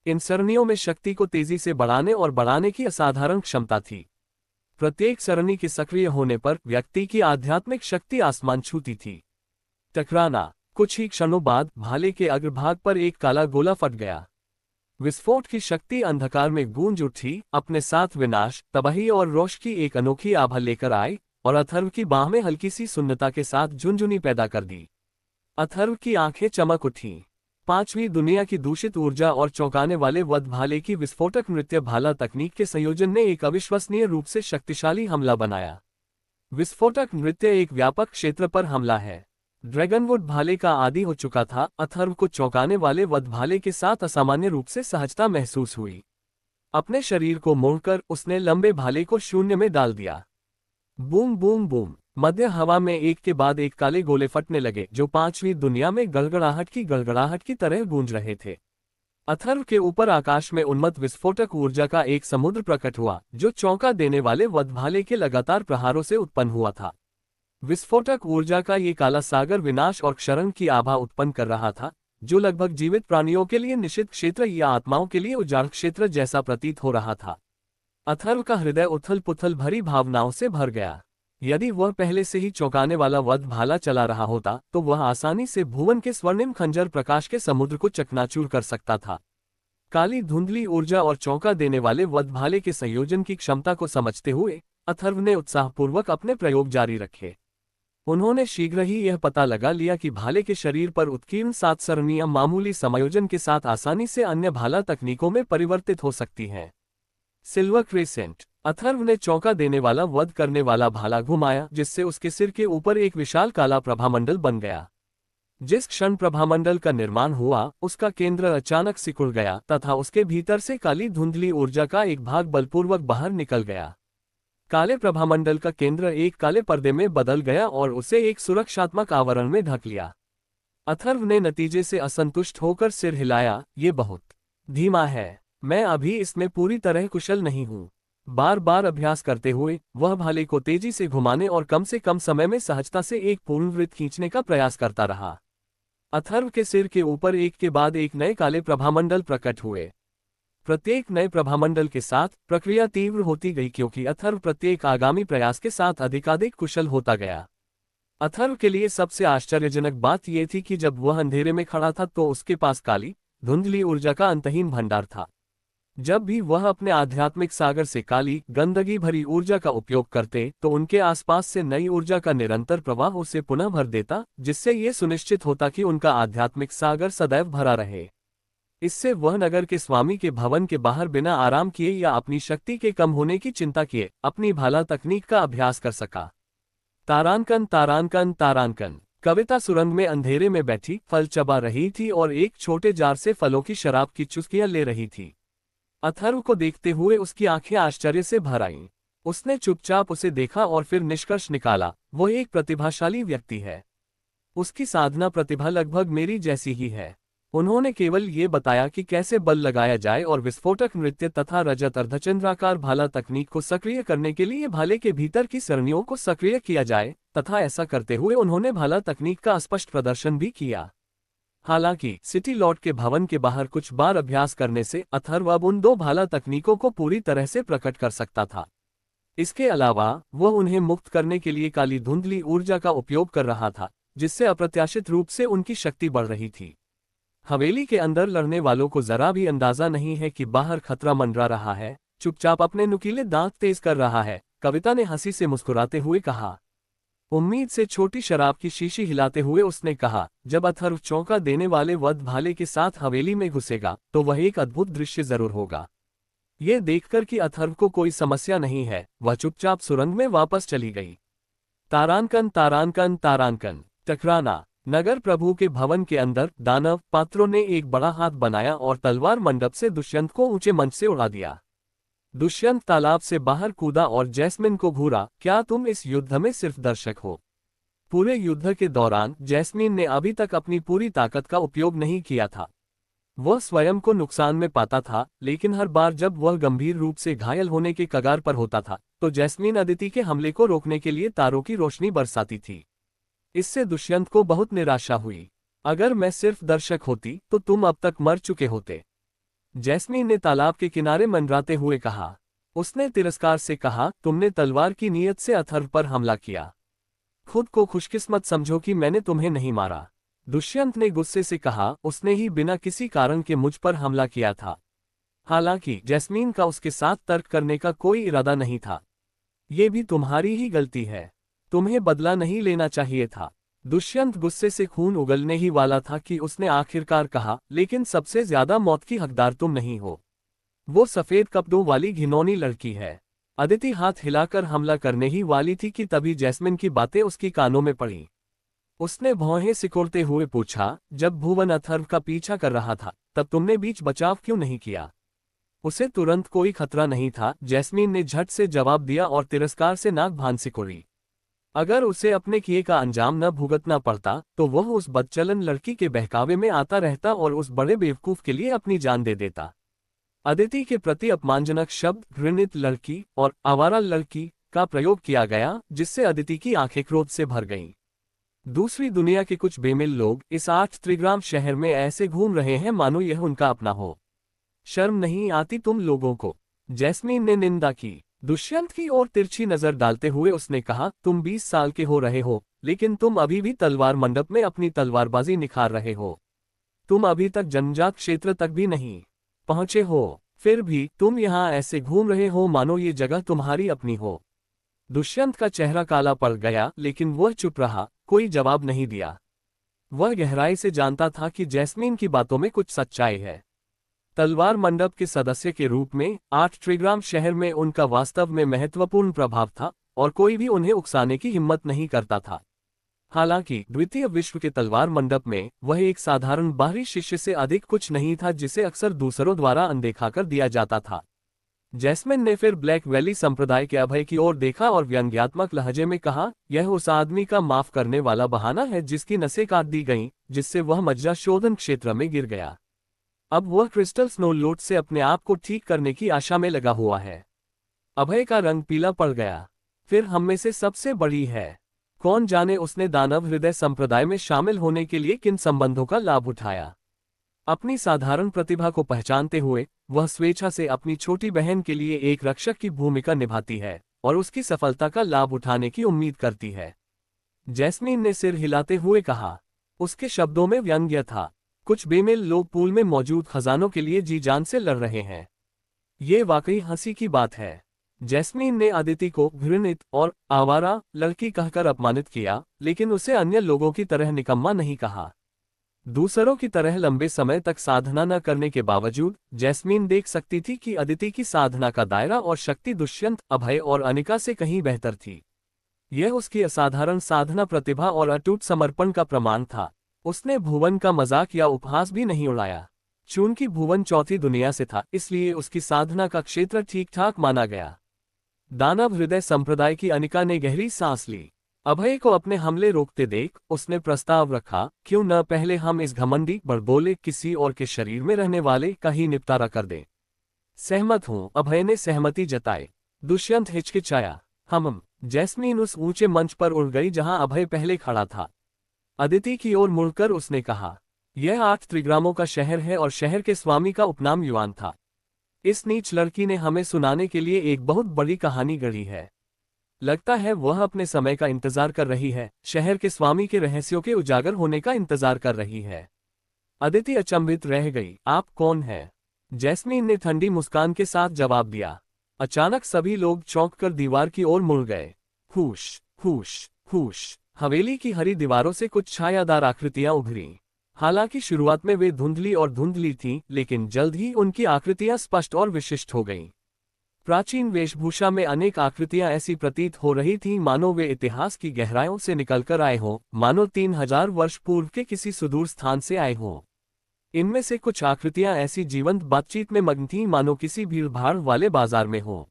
इन सरणियों में शक्ति को तेजी से बढ़ाने की असाधारण क्षमता थी। प्रत्येक सरणी के सक्रिय होने पर व्यक्ति की आध्यात्मिक शक्ति आसमान छूती थी। टकराना, कुछ ही क्षणों बाद भाले के अग्रभाग पर एक काला गोला फट गया। विस्फोट की शक्ति अंधकार में गूंज उठी, अपने साथ विनाश, तबाही और रोष की एक अनोखी आभा लेकर आई और अथर्व की बाह में हल्की सी सुन्नता के साथ झुनझुनी पैदा कर दी। अथर्व की आंखें चमक उठीं। 5वीं दुनिया की दूषित ऊर्जा और चौंकाने वाले वध भाले की विस्फोटक नृत्य भाला तकनीक के संयोजन ने एक अविश्वसनीय रूप से शक्तिशाली हमला बनाया। विस्फोटक नृत्य एक व्यापक क्षेत्र पर हमला है। ड्रैगनवुड भाले का आदी हो चुका था, अथर्व को चौंकाने वाले वध भाले के साथ असामान्य रूप से सहजता महसूस हुई। अपने शरीर को मोड़कर उसने लंबे भाले को शून्य में डाल दिया। बूम बूम बूम, मध्य हवा में एक के बाद एक काले गोले फटने लगे जो 5वीं दुनिया में गड़गड़ाहट की तरह गूंज रहे थे। अथर्व के ऊपर आकाश में उन्मत्त विस्फोटक ऊर्जा का एक समुद्र प्रकट हुआ जो चौंका देने वाले वध भाले के लगातार प्रहारों से उत्पन्न हुआ था। विस्फोटक ऊर्जा का ये काला सागर विनाश और क्षरण की आभा उत्पन्न कर रहा था, जो लगभग जीवित प्राणियों के लिए निषिद्ध क्षेत्र या आत्माओं के लिए उजाड़ क्षेत्र जैसा प्रतीत हो रहा था। अथर्व का हृदय उथल पुथल भरी भावनाओं से भर गया। यदि वह पहले से ही चौंकाने वाला वध भाला चला रहा होता तो वह आसानी से भुवन के स्वर्णिम खंजर प्रकाश के समुद्र को चकनाचूर कर सकता था। काली धुंधली ऊर्जा और चौंका देने वाले वध भाले के संयोजन की क्षमता को समझते हुए अथर्व ने उत्साहपूर्वक अपने प्रयोग जारी रखे। उन्होंने शीघ्र ही यह पता लगा लिया कि भाले के शरीर पर उत्कीर्ण 7 सरणियां मामूली समायोजन के साथ आसानी से अन्य भाला तकनीकों में परिवर्तित हो सकती हैं। Silver crescent. अथर्व ने चौंका देने वाला वध करने वाला भाला घुमाया, जिससे उसके सिर के ऊपर एक विशाल काला प्रभामंडल बन गया। जिस क्षण प्रभामंडल का निर्माण हुआ, उसका केंद्र अचानक सिकुड़ गया तथा उसके भीतर से काली धुंधली ऊर्जा का एक भाग बलपूर्वक बाहर निकल गया। काले प्रभामंडल का केंद्र एक काले पर्दे में बदल गया और उसे एक सुरक्षात्मक आवरण में ढक लिया। अथर्व ने नतीजे से असंतुष्ट होकर सिर हिलाया, ये बहुत धीमा है। मैं अभी इसमें पूरी तरह कुशल नहीं हूँ। बार बार अभ्यास करते हुए वह भाले को तेजी से घुमाने और कम से कम समय में सहजता से एक पूर्ण वृत्त खींचने का प्रयास करता रहा। अथर्व के सिर के ऊपर एक के बाद एक नए काले प्रभामंडल प्रकट हुए। प्रत्येक नए प्रभामंडल के साथ प्रक्रिया तीव्र होती गई, क्योंकि अथर्व प्रत्येक आगामी प्रयास के साथ अधिकाधिक कुशल होता गया। अथर्व के लिए सबसे आश्चर्यजनक बात यह थी कि जब वह अंधेरे में खड़ा था तो उसके पास काली धुंधली ऊर्जा का अंतहीन भंडार था। जब भी वह अपने आध्यात्मिक सागर से काली गंदगी भरी ऊर्जा का उपयोग करते तो उनके आसपास से नई ऊर्जा का निरंतर प्रवाह उसे पुनः भर देता, जिससे ये सुनिश्चित होता कि उनका आध्यात्मिक सागर सदैव भरा रहे। इससे वह नगर के स्वामी के भवन के बाहर बिना आराम किए या अपनी शक्ति के कम होने की चिंता किए अपनी भाला तकनीक का अभ्यास कर सका। तारांकन तारांकन तारांकन। कविता सुरंग में अंधेरे में बैठी फल चबा रही थी और एक छोटे जार से फलों की शराब की चुस्कियां ले रही थी। अथर्व को देखते हुए उसकी आंखें आश्चर्य से भर आईं। उसने चुपचाप उसे देखा और फिर निष्कर्ष निकाला, वो एक प्रतिभाशाली व्यक्ति है। उसकी साधना प्रतिभा लगभग मेरी जैसी ही है। उन्होंने केवल ये बताया कि कैसे बल लगाया जाए और विस्फोटक नृत्य तथा रजत अर्धचंद्राकार भाला तकनीक को सक्रिय करने के लिए भाले के भीतर की सरणियों को सक्रिय किया जाए, तथा ऐसा करते हुए उन्होंने भाला तकनीक का स्पष्ट प्रदर्शन भी किया। हालांकि सिटी लॉर्ड के भवन के बाहर कुछ बार अभ्यास करने से अथर्व अब उन 2 भाला तकनीकों को पूरी तरह से प्रकट कर सकता था। इसके अलावा वह उन्हें मुक्त करने के लिए काली धुंधली ऊर्जा का उपयोग कर रहा था, जिससे अप्रत्याशित रूप से उनकी शक्ति बढ़ रही थी। हवेली के अंदर लड़ने वालों को जरा भी अंदाजा नहीं है कि बाहर खतरा मंडरा रहा है, चुपचाप अपने नुकीले दांत तेज कर रहा है, कविता ने हंसी से मुस्कुराते हुए कहा। उम्मीद से छोटी शराब की शीशी हिलाते हुए उसने कहा, जब अथर्व चौंका देने वाले वध भाले के साथ हवेली में घुसेगा तो वह एक अद्भुत दृश्य जरूर होगा। ये देखकर कि अथर्व को कोई समस्या नहीं है, वह चुपचाप सुरंग में वापस चली गई। तारांकन तारांकन तारांकन। टकराना। नगर प्रभु के भवन के अंदर दानव पात्रों ने एक बड़ा हाथ बनाया और तलवार मंडप से दुष्यंत को ऊंचे मंच से उड़ा दिया। दुष्यंत तालाब से बाहर कूदा और जैस्मिन को घूरा, क्या तुम इस युद्ध में सिर्फ दर्शक हो? पूरे युद्ध के दौरान जैस्मिन ने अभी तक अपनी पूरी ताकत का उपयोग नहीं किया था। वह स्वयं को नुकसान में पाता था, लेकिन हर बार जब वह गंभीर रूप से घायल होने के कगार पर होता था तो जैस्मिन अदिति के हमले को रोकने के लिए तारों की रोशनी बरसाती थी। इससे दुष्यंत को बहुत निराशा हुई। अगर मैं सिर्फ दर्शक होती तो तुम अब तक मर चुके होते, जैस्मिन ने तालाब के किनारे मंडराते हुए कहा। उसने तिरस्कार से कहा, तुमने तलवार की नीयत से अथर्व पर हमला किया। खुद को खुशकिस्मत समझो कि मैंने तुम्हें नहीं मारा। दुष्यंत ने गुस्से से कहा, उसने ही बिना किसी कारण के मुझ पर हमला किया था। हालांकि जैस्मिन का उसके साथ तर्क करने का कोई इरादा नहीं था। ये भी तुम्हारी ही गलती है, तुम्हें बदला नहीं लेना चाहिए था। दुष्यंत गुस्से से खून उगलने ही वाला था कि उसने आखिरकार कहा, लेकिन सबसे ज्यादा मौत की हकदार तुम नहीं हो। वो सफेद कपड़ों वाली घिनौनी लड़की है। अदिति हाथ हिलाकर हमला करने ही वाली थी कि तभी जैस्मिन की बातें उसकी कानों में पड़ी। उसने भौहें सिकोड़ते हुए पूछा, जब भुवन अथर्व का पीछा कर रहा था तब तुमने बीच बचाव क्यों नहीं किया? उसे तुरंत कोई खतरा नहीं था, जैस्मिन ने झट से जवाब दिया और तिरस्कार से नाक भान सिकोड़ी। अगर उसे अपने किए का अंजाम न भुगतना पड़ता तो वह उस बदचलन लड़की के बहकावे में आता रहता और उस बड़े बेवकूफ के लिए अपनी जान दे देता। अदिति के प्रति अपमानजनक शब्द, घृणित लड़की और आवारा लड़की का प्रयोग किया गया, जिससे अदिति की आंखें क्रोध से भर गईं। दूसरी दुनिया के कुछ बेमेल लोग इस 8 त्रिग्राम शहर में ऐसे घूम रहे हैं मानो यह उनका अपना हो। शर्म नहीं आती तुम लोगों को? जैस्मीन ने निंदा की। दुष्यंत की ओर तिरछी नजर डालते हुए उसने कहा, तुम 20 साल के हो रहे हो, लेकिन तुम अभी भी तलवार मंडप में अपनी तलवारबाजी निखार रहे हो। तुम अभी तक जनजात क्षेत्र तक भी नहीं पहुंचे हो, फिर भी तुम यहाँ ऐसे घूम रहे हो मानो ये जगह तुम्हारी अपनी हो। दुष्यंत का चेहरा काला पड़ गया, लेकिन वह चुप रहा, कोई जवाब नहीं दिया। वह गहराई से जानता था कि जैस्मीन की बातों में कुछ सच्चाई है। तलवार मंडप के सदस्य के रूप में 8 त्रिग्राम शहर में उनका वास्तव में महत्वपूर्ण प्रभाव था, और कोई भी उन्हें उकसाने की हिम्मत नहीं करता था। हालांकि द्वितीय विश्व के तलवार मंडप में वह एक साधारण बाहरी शिष्य से अधिक कुछ नहीं था, जिसे अक्सर दूसरों द्वारा अनदेखा कर दिया जाता था। जैस्मिन ने फिर ब्लैक वैली संप्रदाय के अभय की ओर देखा और व्यंग्यात्मक लहजे में कहा, यह उस आदमी का माफ करने वाला बहाना है जिसकी नसें काट दी गईं, जिससे वह मज्जा शोधन क्षेत्र में गिर गया। अब वह क्रिस्टल स्नो लोट से अपने आप को ठीक करने की आशा में लगा हुआ है। अभय का रंग पीला पड़ गया। फिर हम में से सबसे बड़ी है। कौन जाने उसने दानव हृदय संप्रदाय में शामिल होने के लिए किन संबंधों का लाभ उठाया। अपनी साधारण प्रतिभा को पहचानते हुए वह स्वेच्छा से अपनी छोटी बहन के लिए एक रक्षक की भूमिका निभाती है और उसकी सफलता का लाभ उठाने की उम्मीद करती है। जैस्मीन ने सिर हिलाते हुए कहा। उसके शब्दों में व्यंग्य था। कुछ बेमेल लोग पूल में मौजूद खजानों के लिए जी जान से लड़ रहे हैं। ये वाकई हंसी की बात है। जैस्मीन ने अदिति को घृणित और आवारा लड़की कहकर अपमानित किया, लेकिन उसे अन्य लोगों की तरह निकम्मा नहीं कहा। दूसरों की तरह लंबे समय तक साधना न करने के बावजूद जैस्मीन देख सकती थी कि अदिति की साधना का दायरा और शक्ति दुष्यंत, अभय और अनिका से कहीं बेहतर थी। यह उसकी असाधारण साधना प्रतिभा और अटूट समर्पण का प्रमाण था। उसने भुवन का मजाक या उपहास भी नहीं उड़ाया। चूंकि भुवन चौथी दुनिया से था, इसलिए उसकी साधना का क्षेत्र ठीक ठाक माना गया। दानव हृदय संप्रदाय की अनिका ने गहरी सांस ली। अभय को अपने हमले रोकते देख उसने प्रस्ताव रखा, क्यों न पहले हम इस घमंडी बड़बोले किसी और के शरीर में रहने वाले का ही निपटारा कर दें। सहमत हूं, अभय ने सहमति जताई। दुष्यंत हिचकिचाया। हम। जैस्मीन उस ऊंचे मंच पर उड़ गई जहां अभय पहले खड़ा था। अदिति की ओर मुड़कर उसने कहा, यह 8 त्रिग्रामों का शहर है और शहर के स्वामी का उपनाम युवान था। इस नीच लड़की ने हमें सुनाने के लिए एक बहुत बड़ी कहानी गढ़ी है। लगता है वह अपने समय का इंतजार कर रही है, शहर के स्वामी के रहस्यों के उजागर होने का इंतजार कर रही है। अदिति अचंभित रह गई। आप कौन हैं? जैस्मीन ने ठंडी मुस्कान के साथ जवाब दिया। अचानक सभी लोग चौंक कर दीवार की ओर मुड़ गए। हुश हुश हुश। हवेली की हरी दीवारों से कुछ छायादार आकृतियां उभरी। हालांकि शुरुआत में वे धुंधली और धुंधली थीं, लेकिन जल्द ही उनकी आकृतियां स्पष्ट और विशिष्ट हो गईं। प्राचीन वेशभूषा में अनेक आकृतियां ऐसी प्रतीत हो रही थीं मानो वे इतिहास की गहराइयों से निकलकर आए हों, मानो 3000 वर्ष पूर्व के किसी सुदूर स्थान से आए हों। इनमें से कुछ आकृतियां ऐसी जीवंत बातचीत में मग्न थीं मानो किसी भीड़भाड़ वाले बाजार में हों।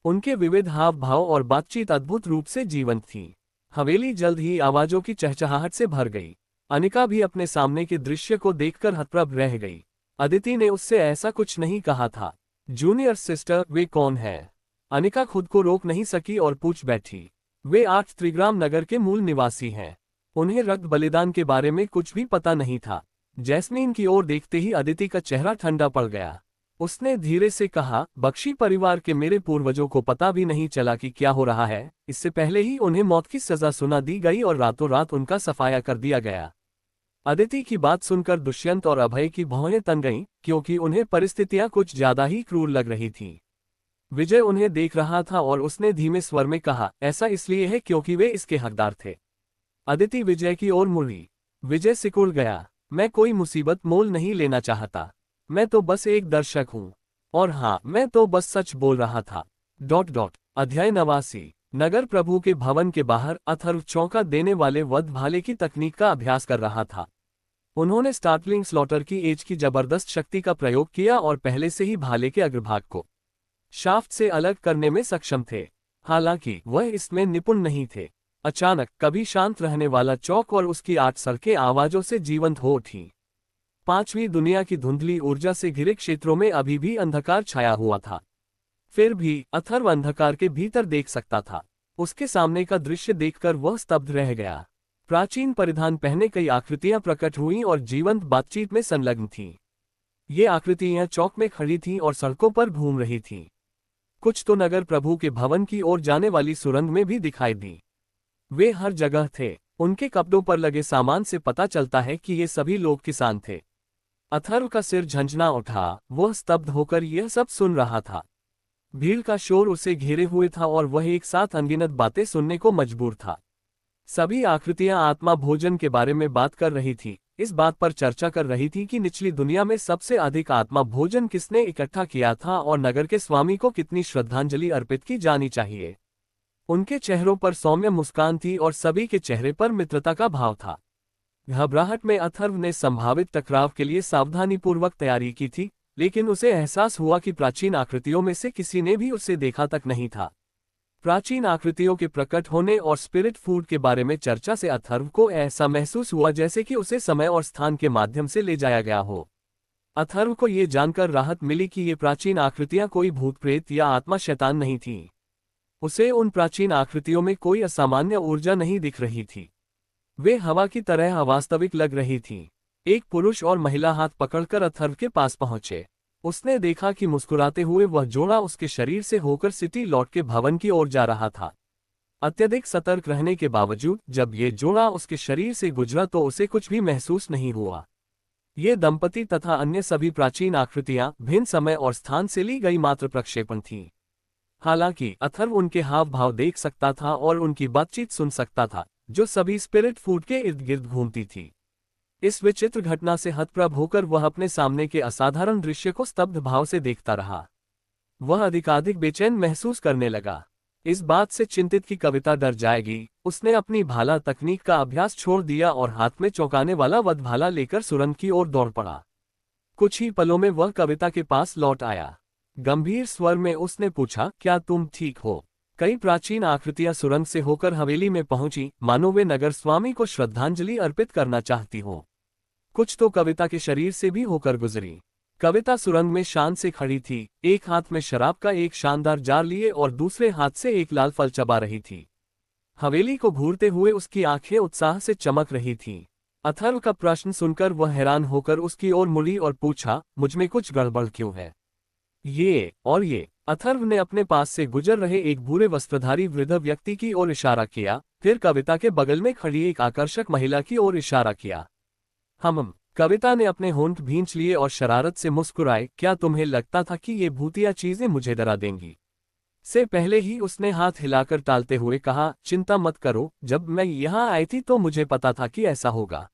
उनके विविध हाव भाव और बातचीत अद्भुत रूप से जीवंत थी। हवेली जल्द ही आवाजों की चहचहाहट से भर गई। अनिका भी अपने सामने के दृश्य को देखकर हतप्रभ रह गई। अदिति ने उससे ऐसा कुछ नहीं कहा था। जूनियर सिस्टर, वे कौन है? अनिका खुद को रोक नहीं सकी और पूछ बैठी। वे 8 त्रिग्राम नगर के मूल निवासी हैं। उन्हें रक्त बलिदान के बारे में कुछ भी पता नहीं था। जैस्मीन की ओर देखते ही अदिति का चेहरा ठंडा पड़ गया। उसने धीरे से कहा, बख्शी परिवार के मेरे पूर्वजों को पता भी नहीं चला कि क्या हो रहा है। इससे पहले ही उन्हें मौत की सजा सुना दी गई और रातों रात उनका सफाया कर दिया गया। अदिति की बात सुनकर दुष्यंत और अभय की भौहें तन गईं, क्योंकि उन्हें परिस्थितियां कुछ ज्यादा ही क्रूर लग रही थीं। विजय उन्हें देख रहा था और उसने धीमे स्वर में कहा, ऐसा इसलिए है क्योंकि वे इसके हकदार थे। अदिति विजय की ओर मुड़ी। विजय सिकुड़ गया। मैं कोई मुसीबत मोल नहीं लेना चाहता। मैं तो बस एक दर्शक हूँ। और हाँ, मैं तो बस सच बोल रहा था। अध्याय 89। नगर प्रभु के भवन के बाहर अथर्व चौंका देने वाले वध भाले की तकनीक का अभ्यास कर रहा था। उन्होंने स्टार्टलिंग स्लॉटर की एज की जबरदस्त शक्ति का प्रयोग किया और पहले से ही भाले के अग्रभाग को शाफ्ट से अलग करने में सक्षम थे। हालांकि वह इसमें निपुण नहीं थे। अचानक कभी शांत रहने वाला चौक और उसकी 8 सड़कें आवाजों से जीवंत हो उठीं। 5वीं दुनिया की धुंधली ऊर्जा से घिरे क्षेत्रों में अभी भी अंधकार छाया हुआ था। फिर भी अथर्व अंधकार के भीतर देख सकता था। उसके सामने का दृश्य देखकर वह स्तब्ध रह गया। प्राचीन परिधान पहने कई आकृतियां प्रकट हुईं और जीवंत बातचीत में संलग्न थीं। ये आकृतियां चौक में खड़ी थीं और सड़कों पर घूम रही थीं। कुछ तो नगर प्रभु के भवन की ओर जाने वाली सुरंग में भी दिखाई दी। वे हर जगह थे। उनके कपड़ों पर लगे सामान से पता चलता है कि ये सभी लोग किसान थे। अथर्व का सिर झंझना उठा, वह स्तब्ध होकर यह सब सुन रहा था। भीड़ का शोर उसे घेरे हुए था और वह एक साथ अनगिनत बातें सुनने को मजबूर था। सभी आकृतियां आत्मा भोजन के बारे में बात कर रही थी, इस बात पर चर्चा कर रही थी कि निचली दुनिया में सबसे अधिक आत्मा भोजन किसने इकट्ठा किया था और नगर के स्वामी को कितनी श्रद्धांजलि अर्पित की जानी चाहिए। उनके चेहरों पर सौम्य मुस्कान थी और सभी के चेहरे पर मित्रता का भाव था। घबराहट में अथर्व ने संभावित टकराव के लिए सावधानीपूर्वक तैयारी की थी, लेकिन उसे एहसास हुआ कि प्राचीन आकृतियों में से किसी ने भी उसे देखा तक नहीं था। प्राचीन आकृतियों के प्रकट होने और स्पिरिट फूड के बारे में चर्चा से अथर्व को ऐसा महसूस हुआ जैसे कि उसे समय और स्थान के माध्यम से ले जाया गया हो। अथर्व को ये जानकर राहत मिली कि ये प्राचीन आकृतियां कोई भूत प्रेत या आत्मा शैतान नहीं थीं। उसे उन प्राचीन आकृतियों में कोई असामान्य ऊर्जा नहीं दिख रही थी। वे हवा की तरह अवास्तविक लग रही थीं। एक पुरुष और महिला हाथ पकड़कर अथर्व के पास पहुंचे। उसने देखा कि मुस्कुराते हुए वह जोड़ा उसके शरीर से होकर सिटी लौट के भवन की ओर जा रहा था। अत्यधिक सतर्क रहने के बावजूद जब ये जोड़ा उसके शरीर से गुजरा तो उसे कुछ भी महसूस नहीं हुआ। ये दंपति तथा अन्य सभी प्राचीन आकृतियां भिन्न समय और स्थान से ली गई मात्र प्रक्षेपण थीं। हालांकि अथर्व उनके हाव भाव देख सकता था और उनकी बातचीत सुन सकता था, जो सभी स्पिरिट फूड के इर्द गिर्द घूमती थी। इस विचित्र घटना से हतप्रभ होकर वह अपने सामने के असाधारण दृश्य को स्तब्ध भाव से देखता रहा। वह अधिकाधिक बेचैन महसूस करने लगा। इस बात से चिंतित कि कविता डर जाएगी, उसने अपनी भाला तकनीक का अभ्यास छोड़ दिया और हाथ में चौंकाने वाला वधभाला लेकर सुरंग की ओर दौड़ पड़ा। कुछ ही पलों में वह कविता के पास लौट आया। गंभीर स्वर में उसने पूछा, क्या तुम ठीक हो? कई प्राचीन आकृतियां सुरंग से होकर हवेली में पहुंची, मानो वे नगर स्वामी को श्रद्धांजलि अर्पित करना चाहती हो। कुछ तो कविता के शरीर से भी होकर गुजरी। कविता सुरंग में शान से खड़ी थी, एक हाथ में शराब का एक शानदार जार लिए और दूसरे हाथ से एक लाल फल चबा रही थी। हवेली को घूरते हुए उसकी आंखें उत्साह से चमक रही थीं। अथर्व का प्रश्न सुनकर वह हैरान होकर उसकी ओर मुड़ी और पूछा, मुझमें कुछ गड़बड़ क्यों है? ये और ये। अथर्व ने अपने पास से गुजर रहे एक भूरे वस्त्रधारी वृद्ध व्यक्ति की ओर इशारा किया, फिर कविता के बगल में खड़ी एक आकर्षक महिला की ओर इशारा किया। कविता ने अपने होंठ भींच लिए और शरारत से मुस्कुराए, क्या तुम्हें लगता था कि ये भूतिया चीजें मुझे डरा देंगी? से पहले ही उसने हाथ हिलाकर टालते हुए कहा, चिंता मत करो, जब मैं यहाँ आई थी तो मुझे पता था कि ऐसा होगा।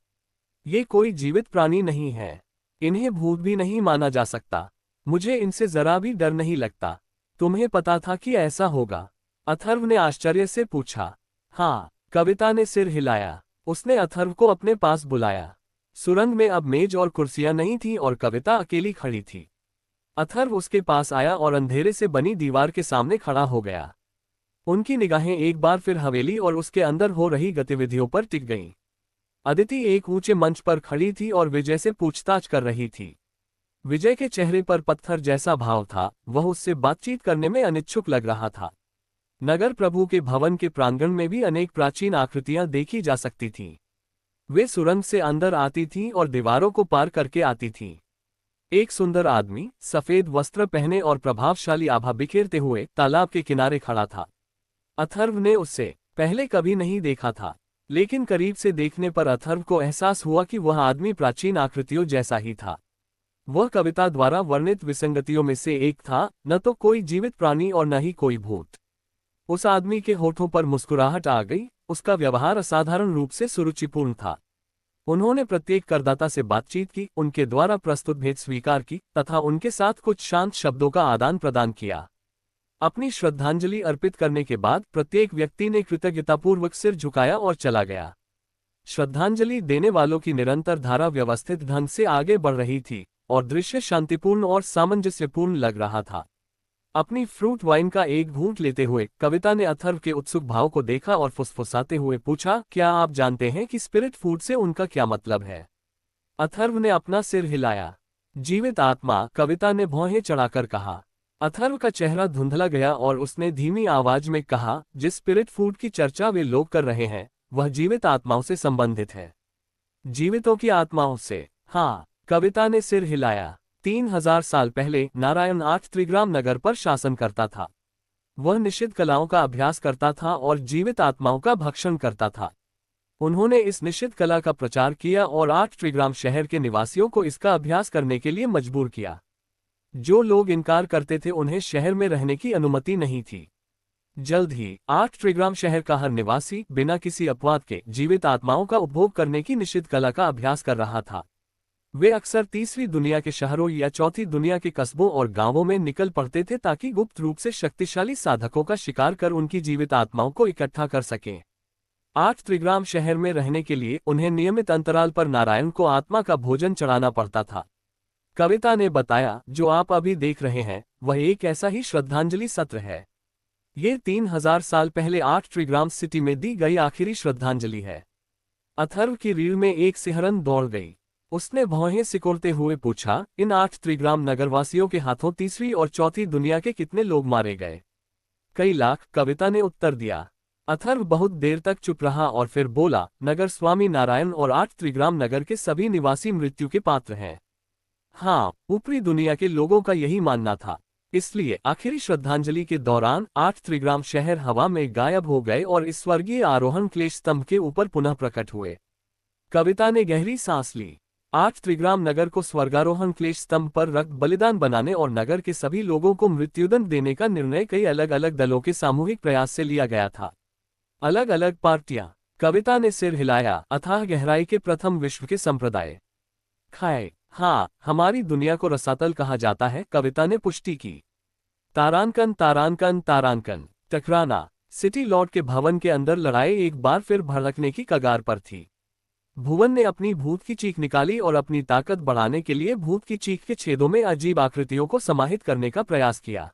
ये कोई जीवित प्राणी नहीं है, इन्हें भूत भी नहीं माना जा सकता। मुझे इनसे जरा भी डर नहीं लगता। तुम्हें पता था कि ऐसा होगा? अथर्व ने आश्चर्य से पूछा। हाँ, कविता ने सिर हिलाया। उसने अथर्व को अपने पास बुलाया। सुरंग में अब मेज और कुर्सियां नहीं थीं और कविता अकेली खड़ी थी। अथर्व उसके पास आया और अंधेरे से बनी दीवार के सामने खड़ा हो गया। उनकी निगाहें एक बार फिर हवेली और उसके अंदर हो रही गतिविधियों पर टिक गईं। अदिति एक ऊंचे मंच पर खड़ी थी और विजय से पूछताछ कर रही थी। विजय के चेहरे पर पत्थर जैसा भाव था, वह उससे बातचीत करने में अनिच्छुक लग रहा था। नगर प्रभु के भवन के प्रांगण में भी अनेक प्राचीन आकृतियां देखी जा सकती थीं। वे सुरंग से अंदर आती थीं और दीवारों को पार करके आती थीं। एक सुंदर आदमी सफेद वस्त्र पहने और प्रभावशाली आभा बिखेरते हुए तालाब के किनारे खड़ा था। अथर्व ने उससे पहले कभी नहीं देखा था, लेकिन करीब से देखने पर अथर्व को एहसास हुआ कि वह आदमी प्राचीन आकृतियों जैसा ही था। वह कविता द्वारा वर्णित विसंगतियों में से एक था, न तो कोई जीवित प्राणी और न ही कोई भूत। उस आदमी के होठों पर मुस्कुराहट आ गई, उसका व्यवहार असाधारण रूप से सुरुचिपूर्ण था। उन्होंने प्रत्येक करदाता से बातचीत की, उनके द्वारा प्रस्तुत भेद स्वीकार की तथा उनके साथ कुछ शांत शब्दों का आदान प्रदान किया। अपनी श्रद्धांजलि अर्पित करने के बाद प्रत्येक व्यक्ति ने कृतज्ञतापूर्वक सिर झुकाया और चला गया। श्रद्धांजलि देने वालों की निरंतर धारा व्यवस्थित ढंग से आगे बढ़ रही थी और दृश्य शांतिपूर्ण और सामंजस्यपूर्ण लग रहा था। अपनी फ्रूट वाइन का एक घूंट लेते हुए कविता ने अथर्व के उत्सुक भाव को देखा और फुसफुसाते हुए पूछा, क्या आप जानते हैं कि स्पिरिट फूड से उनका क्या मतलब है? अथर्व ने अपना सिर हिलाया। जीवित आत्मा, कविता ने भौहें चढ़ाकर कहा। अथर्व का चेहरा धुंधला गया और उसने धीमी आवाज में कहा, जिस स्पिरिट फूड की चर्चा वे लोग कर रहे हैं वह जीवित आत्माओं से संबंधित है। जीवितों की आत्माओं से? हाँ, कविता ने सिर हिलाया। 3000 साल पहले नारायण 8 त्रिग्राम नगर पर शासन करता था। वह निषिद्ध कलाओं का अभ्यास करता था और जीवित आत्माओं का भक्षण करता था। उन्होंने इस निषिद्ध कला का प्रचार किया और 8 त्रिग्राम शहर के निवासियों को इसका अभ्यास करने के लिए मजबूर किया। जो लोग इनकार करते थे उन्हें शहर में रहने की अनुमति नहीं थी। जल्द ही 8 त्रिग्राम शहर का हर निवासी बिना किसी अपवाद के जीवित आत्माओं का उपभोग करने की निषिद्ध कला का अभ्यास कर रहा था। वे अक्सर तीसरी दुनिया के शहरों या चौथी दुनिया के कस्बों और गांवों में निकल पड़ते थे ताकि गुप्त रूप से शक्तिशाली साधकों का शिकार कर उनकी जीवित आत्माओं को इकट्ठा कर सकें। 8 त्रिग्राम शहर में रहने के लिए उन्हें नियमित अंतराल पर नारायण को आत्मा का भोजन चढ़ाना पड़ता था। कविता ने बताया, जो आप अभी देख रहे हैं वह एक ऐसा ही श्रद्धांजलि सत्र है। ये 3000 साल पहले 8 त्रिग्राम सिटी में दी गई आखिरी श्रद्धांजलि है। अथर्व की रीढ़ में एक सिहरन दौड़ गई। उसने भौहें सिकोड़ते हुए पूछा, इन 8 त्रिग्राम नगरवासियों के हाथों तीसरी और चौथी दुनिया के कितने लोग मारे गए? कई लाख, कविता ने उत्तर दिया। अथर्व बहुत देर तक चुप रहा और फिर बोला, नगर स्वामी नारायण और 8 त्रिग्राम नगर के सभी निवासी मृत्यु के पात्र हैं। हाँ, ऊपरी दुनिया के लोगों का यही मानना था। इसलिए आखिरी श्रद्धांजलि के दौरान 8 त्रिग्राम शहर हवा में गायब हो गए और इस स्वर्गीय आरोहण क्लेश स्तंभ के ऊपर पुनः प्रकट हुए। कविता ने गहरी सांस ली। 8 त्रिग्राम नगर को स्वर्गारोहण क्लेश स्तंभ पर रक्त बलिदान बनाने और नगर के सभी लोगों को मृत्युदंड देने का निर्णय कई अलग अलग दलों के सामूहिक प्रयास से लिया गया था। अलग अलग पार्टियां। कविता ने सिर हिलाया। अथाह गहराई के प्रथम विश्व के संप्रदाय। खाए। हाँ, हमारी दुनिया को रसातल कहा जाता है, कविता ने पुष्टि की। तारांकन तारांकन तारांकन। टकराना। सिटी लॉर्ड के भवन के अंदर लड़ाई एक बार फिर भड़कने की कगार पर थी। भुवन ने अपनी भूत की चीख निकाली और अपनी ताकत बढ़ाने के लिए भूत की चीख के छेदों में अजीब आकृतियों को समाहित करने का प्रयास किया।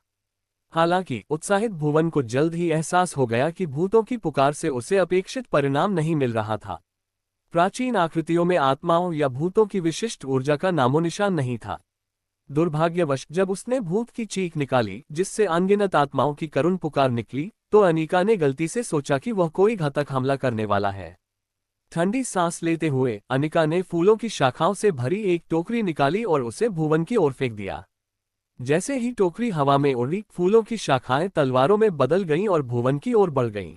हालांकि उत्साहित भुवन को जल्द ही एहसास हो गया कि भूतों की पुकार से उसे अपेक्षित परिणाम नहीं मिल रहा था। प्राचीन आकृतियों में आत्माओं या भूतों की विशिष्ट ऊर्जा का नामोनिशान नहीं था। दुर्भाग्यवश जब उसने भूत की चीख निकाली जिससे अनगिनत आत्माओं की करुण पुकार निकली, तो अनिका ने गलती से सोचा कि वह कोई घातक हमला करने वाला है। ठंडी सांस लेते हुए अनिका ने फूलों की शाखाओं से भरी एक टोकरी निकाली और उसे भुवन की ओर फेंक दिया। जैसे ही टोकरी हवा में उड़ी, फूलों की शाखाएं तलवारों में बदल गईं और भुवन की ओर बढ़ गईं।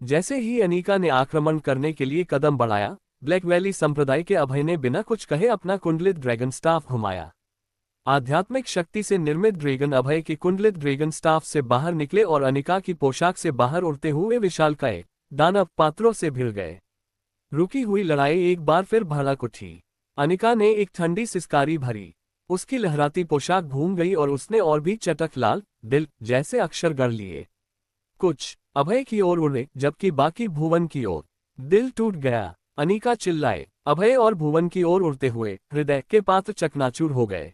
जैसे ही अनिका ने आक्रमण करने के लिए कदम बढ़ाया, ब्लैक वैली संप्रदाय के अभय ने बिना कुछ कहे अपना कुंडलित ड्रैगन स्टाफ घुमाया। आध्यात्मिक शक्ति से निर्मित ड्रैगन अभय के कुंडलित ड्रैगन स्टाफ से बाहर निकले और अनिका की पोशाक से बाहर उड़ते हुए विशालकाय दानव पात्रों से भिड़ गए। रुकी हुई लड़ाई एक बार फिर भड़क उठी। अनिका ने एक ठंडी सिसकारी भरी। उसकी लहराती पोशाक घूम गई और उसने और भी चटक लाल दिल जैसे अक्षर गढ़ लिए। कुछ अभय की ओर उड़े जबकि बाकी भुवन की ओर। दिल टूट गया। अनिका चिल्लाए। अभय और भुवन की ओर उड़ते हुए हृदय के पात्र चकनाचूर हो गए।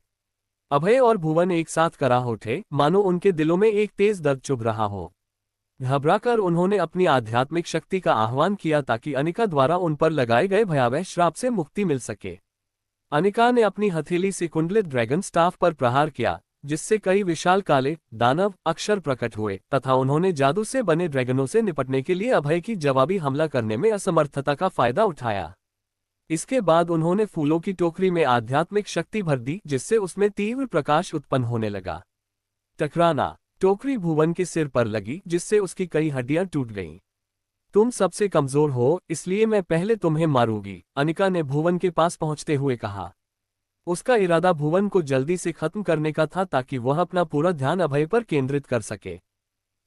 अभय और भुवन एक साथ कराह उठे, मानो उनके दिलों में एक तेज दर्द चुभ रहा हो। घबराकर उन्होंने अपनी आध्यात्मिक शक्ति का आह्वान किया ताकि अनिका द्वारा उन पर लगाए गए भयावह श्राप से मुक्ति मिल सके। अनिका ने अपनी हथेली से कुंडलित ड्रैगन स्टाफ पर प्रहार किया, जिससे कई विशाल काले दानव अक्षर प्रकट हुए तथा उन्होंने जादू से बने ड्रैगनों से निपटने के लिए अभय की जवाबी हमला करने में असमर्थता का फायदा उठाया। इसके बाद उन्होंने फूलों की टोकरी में आध्यात्मिक शक्ति भर दी, जिससे उसमें तीव्र प्रकाश उत्पन्न होने लगा। टकराना। टोकरी भुवन के सिर पर लगी, जिससे उसकी कई हड्डियां टूट गईं। तुम सबसे कमजोर हो, इसलिए मैं पहले तुम्हें मारूंगी, अनिका ने भुवन के पास पहुंचते हुए कहा। उसका इरादा भुवन को जल्दी से खत्म करने का था ताकि वह अपना पूरा ध्यान अभय पर केंद्रित कर सके।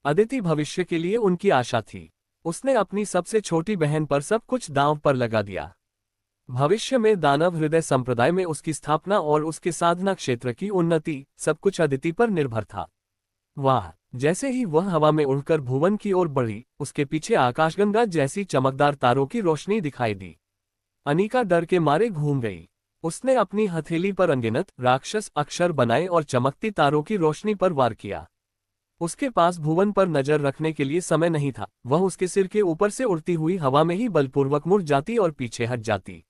अदिति भविष्य के लिए उनकी आशा थी। उसने अपनी सबसे छोटी बहन पर सब कुछ दांव पर लगा दिया। भविष्य में दानव हृदय संप्रदाय में उसकी स्थापना और उसके साधना क्षेत्र की उन्नति सब कुछ अदिति पर निर्भर था। वाह! जैसे ही वह हवा में उड़कर भुवन की ओर बढ़ी, उसके पीछे आकाशगंगा जैसी चमकदार तारों की रोशनी दिखाई दी। अनिका डर के मारे घूम गई। उसने अपनी हथेली पर अनगिनत राक्षस अक्षर बनाए और चमकती तारों की रोशनी पर वार किया। उसके पास भुवन पर नजर रखने के लिए समय नहीं था। वह उसके सिर के ऊपर से उड़ती हुई हवा में ही बलपूर्वक मुड़ जाती और पीछे हट जाती।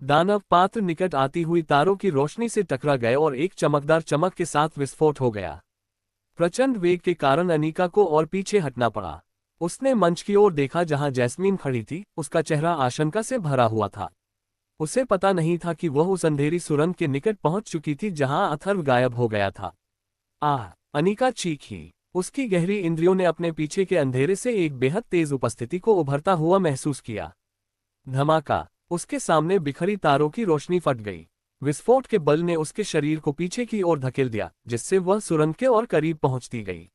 दानव पात्र निकट आती हुई तारों की रोशनी से टकरा गए और एक चमकदार चमक के साथ विस्फोट हो गया। प्रचंड वेग के कारण अनीका को और पीछे हटना पड़ा। उसने मंच की ओर देखा जहां जैस्मीन खड़ी थी, उसका चेहरा आशंका से भरा हुआ था। उसे पता नहीं था कि वह उस अंधेरी सुरंग के निकट पहुंच चुकी थी जहां अथर्व गायब हो गया था। आह! अनीका चीखी। उसकी गहरी इंद्रियों ने अपने पीछे के अंधेरे से एक बेहद तेज उपस्थिति को उभरता हुआ महसूस किया। धमाका! उसके सामने बिखरी तारों की रोशनी फट गई। विस्फोट के बल ने उसके शरीर को पीछे की ओर धकेल दिया, जिससे वह सुरंग के और करीब पहुंचती गई।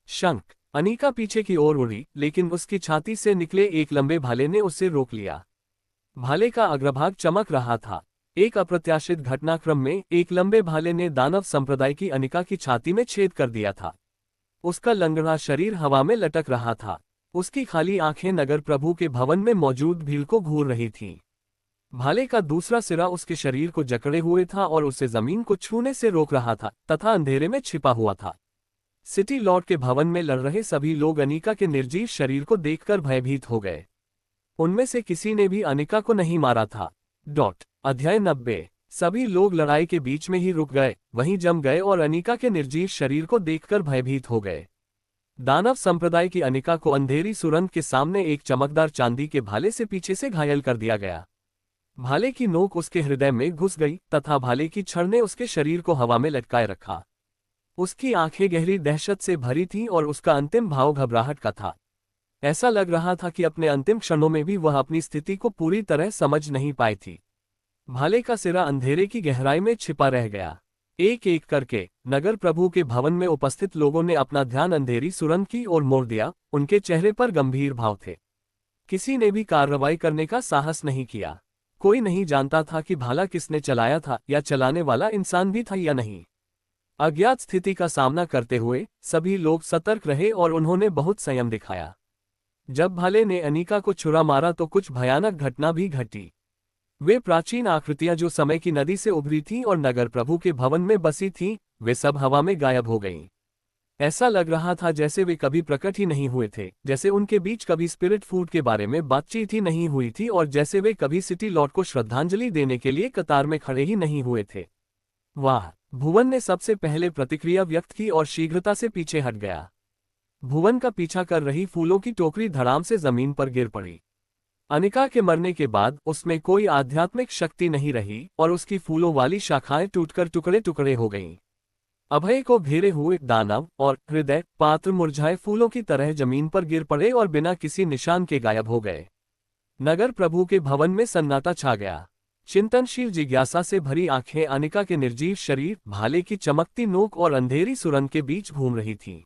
शंख! अनीका पीछे की ओर उड़ी, लेकिन उसकी छाती से निकले एक लंबे भाले ने उसे रोक लिया। भाले का अग्रभाग चमक रहा था। एक अप्रत्याशित घटनाक्रम में एक लंबे भाले ने दानव संप्रदाय की अनीका की छाती में छेद कर दिया था। उसका लंगड़ा शरीर हवा में लटक रहा था। उसकी खाली आंखें नगर प्रभु के भवन में मौजूद भीड़ को घूर रही थीं। भाले का दूसरा सिरा उसके शरीर को जकड़े हुए था और उसे जमीन को छूने से रोक रहा था तथा अंधेरे में छिपा हुआ था। सिटी लॉर्ड के भवन में लड़ रहे सभी लोग अनीका के निर्जीव शरीर को देखकर भयभीत हो गए। उनमें से किसी ने भी अनीका को नहीं मारा था। अध्याय 90। सभी लोग लड़ाई के बीच में ही रुक गए, वहीं जम गए और अनीका के निर्जीव शरीर को देखकर भयभीत हो गए। दानव संप्रदाय की अनीका को अंधेरी सुरंग के सामने एक चमकदार चांदी के भाले से पीछे से घायल कर दिया गया। भाले की नोक उसके हृदय में घुस गई तथा भाले की छड़ ने उसके शरीर को हवा में लटकाए रखा। उसकी आंखें गहरी दहशत से भरी थीं और उसका अंतिम भाव घबराहट का था। ऐसा लग रहा था कि अपने अंतिम क्षणों में भी वह अपनी स्थिति को पूरी तरह समझ नहीं पाई थी। भाले का सिरा अंधेरे की गहराई में छिपा रह गया। एक एक करके नगर प्रभु के भवन में उपस्थित लोगों ने अपना ध्यान अंधेरी सुरंग की ओर मोड़ दिया। उनके चेहरे पर गंभीर भाव थे। किसी ने भी कार्रवाई करने का साहस नहीं किया। कोई नहीं जानता था कि भाला किसने चलाया था या चलाने वाला इंसान भी था या नहीं। अज्ञात स्थिति का सामना करते हुए सभी लोग सतर्क रहे और उन्होंने बहुत संयम दिखाया। जब भाले ने अनीका को छुरा मारा तो कुछ भयानक घटना भी घटी। वे प्राचीन आकृतियां जो समय की नदी से उभरी थीं और नगर प्रभु के भवन में बसी थीं, वे सब हवा में गायब हो गईं। ऐसा लग रहा था जैसे वे कभी प्रकट ही नहीं हुए थे, जैसे उनके बीच कभी स्पिरिट फूड के बारे में बातचीत ही नहीं हुई थी और जैसे वे कभी सिटी लॉर्ड को श्रद्धांजलि देने के लिए कतार में खड़े ही नहीं हुए थे। वाह! भुवन ने सबसे पहले प्रतिक्रिया व्यक्त की और शीघ्रता से पीछे हट गया। भुवन का पीछा कर रही फूलों की टोकरी धड़ाम से जमीन पर गिर पड़ी। अनीका के मरने के बाद उसमें कोई आध्यात्मिक शक्ति नहीं रही और उसकी फूलों वाली शाखाएं टूटकर टुकड़े टुकड़े हो गईं। अभय को घेरे हुए दानव और हृदय पात्र मुरझाए फूलों की तरह जमीन पर गिर पड़े और बिना किसी निशान के गायब हो गए। नगर प्रभु के भवन में सन्नाटा छा गया। चिंतनशील जिज्ञासा से भरी आंखें अनीका के निर्जीव शरीर, भाले की चमकती नोक और अंधेरी सुरंग के बीच घूम रही थीं।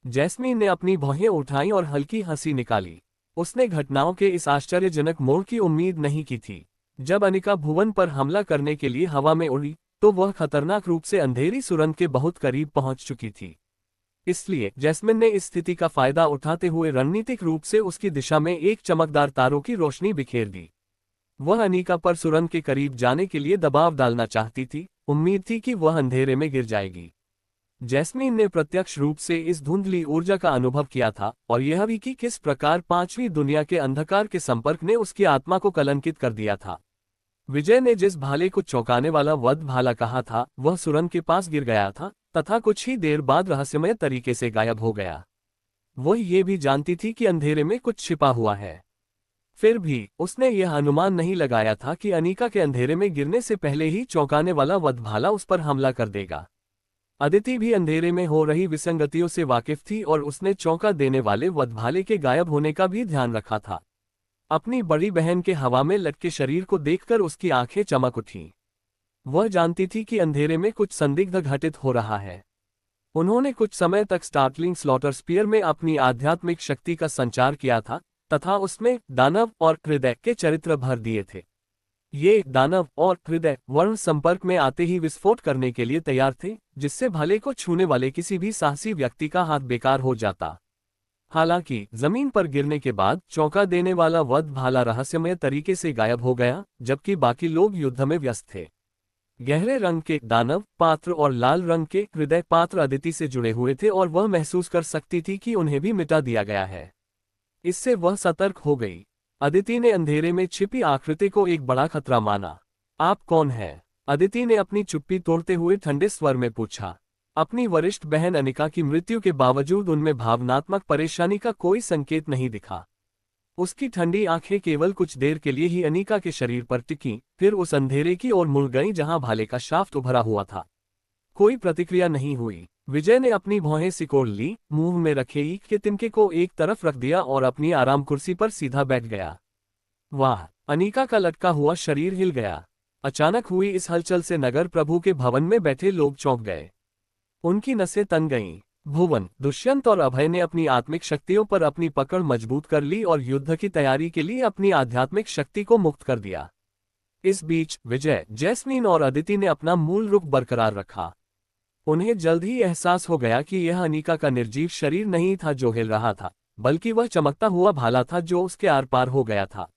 जैस्मीन ने अपनी भौहें उठाईं और हल्की हंसी निकाली। उसने घटनाओं के इस आश्चर्यजनक मोड़ की उम्मीद नहीं की थी। जब अनीका भुवन पर हमला करने के लिए हवा में उड़ी तो वह खतरनाक रूप से अंधेरी सुरंग के बहुत करीब पहुंच चुकी थी। इसलिए जैस्मिन ने इस स्थिति का फायदा उठाते हुए रणनीतिक रूप से उसकी दिशा में एक चमकदार तारों की रोशनी बिखेर दी। वह अनीका पर सुरंग के करीब जाने के लिए दबाव डालना चाहती थी, उम्मीद थी कि वह अंधेरे में गिर जाएगी। जैस्मीन ने प्रत्यक्ष रूप से इस धुंधली ऊर्जा का अनुभव किया था और यह भी कि किस प्रकार पांचवी दुनिया के अंधकार के संपर्क ने उसकी आत्मा को कलंकित कर दिया था। विजय ने जिस भाले को चौंकाने वाला वध भाला कहा था, वह सुरंग के पास गिर गया था तथा कुछ ही देर बाद रहस्यमय तरीके से गायब हो गया। वह ये भी जानती थी कि अंधेरे में कुछ छिपा हुआ है। फिर भी उसने यह अनुमान नहीं लगाया था कि अनीका के अंधेरे में गिरने से पहले ही चौंकाने वाला वध भाला उस पर हमला कर देगा। अदिति भी अंधेरे में हो रही विसंगतियों से वाकिफ थी और उसने चौंका देने वाले वधभाले के गायब होने का भी ध्यान रखा था। अपनी बड़ी बहन के हवा में लटके शरीर को देखकर उसकी आंखें चमक उठीं। वह जानती थी कि अंधेरे में कुछ संदिग्ध घटित हो रहा है। उन्होंने कुछ समय तक स्टार्टलिंग स्लॉटर स्पीयर में अपनी आध्यात्मिक शक्ति का संचार किया था तथा उसमें दानव और हृदय के चरित्र भर दिए थे। ये दानव और हृदय वर्ण संपर्क में आते ही विस्फोट करने के लिए तैयार थे, जिससे भाले को छूने वाले किसी भी साहसी व्यक्ति का हाथ बेकार हो जाता। हालांकि जमीन पर गिरने के बाद चौंका देने वाला वध भाला रहस्यमय तरीके से गायब हो गया, जबकि बाकी लोग युद्ध में व्यस्त थे। गहरे रंग के दानव पात्र और लाल रंग के हृदय पात्र अदिति से जुड़े हुए थे और वह महसूस कर सकती थी कि उन्हें भी मिटा दिया गया है। इससे वह सतर्क हो गई। अदिति ने अंधेरे में छिपी आकृति को एक बड़ा खतरा माना। आप कौन हैं? अदिति ने अपनी चुप्पी तोड़ते हुए ठंडे स्वर में पूछा। अपनी वरिष्ठ बहन अनिका की मृत्यु के बावजूद उनमें भावनात्मक परेशानी का कोई संकेत नहीं दिखा। उसकी ठंडी आंखें केवल कुछ देर के लिए ही अनिका के शरीर पर टिकीं, फिर उस अंधेरे की ओर मुड़ गईं जहां भाले का शाफ्ट उभरा हुआ था। कोई प्रतिक्रिया नहीं हुई। विजय ने अपनी भौहें सिकोड़ ली, मुंह में रखे ईख के तिनके को एक तरफ रख दिया और अपनी आराम कुर्सी पर सीधा बैठ गया। वाह! अनिका का लटका हुआ शरीर हिल गया। अचानक हुई इस हलचल से नगर प्रभु के भवन में बैठे लोग चौंक गए। उनकी नसें तन गईं। भुवन, दुष्यंत और अभय ने अपनी आत्मिक शक्तियों पर अपनी पकड़ मजबूत कर ली और युद्ध की तैयारी के लिए अपनी आध्यात्मिक शक्ति को मुक्त कर दिया। इस बीच विजय, जैस्मीन और अदिति ने अपना मूल रुख बरकरार रखा। उन्हें जल्द ही एहसास हो गया कि यह अनिका का निर्जीव शरीर नहीं था जो हिल रहा था, बल्कि वह चमकता हुआ भाला था जो उसके आर पार हो गया था।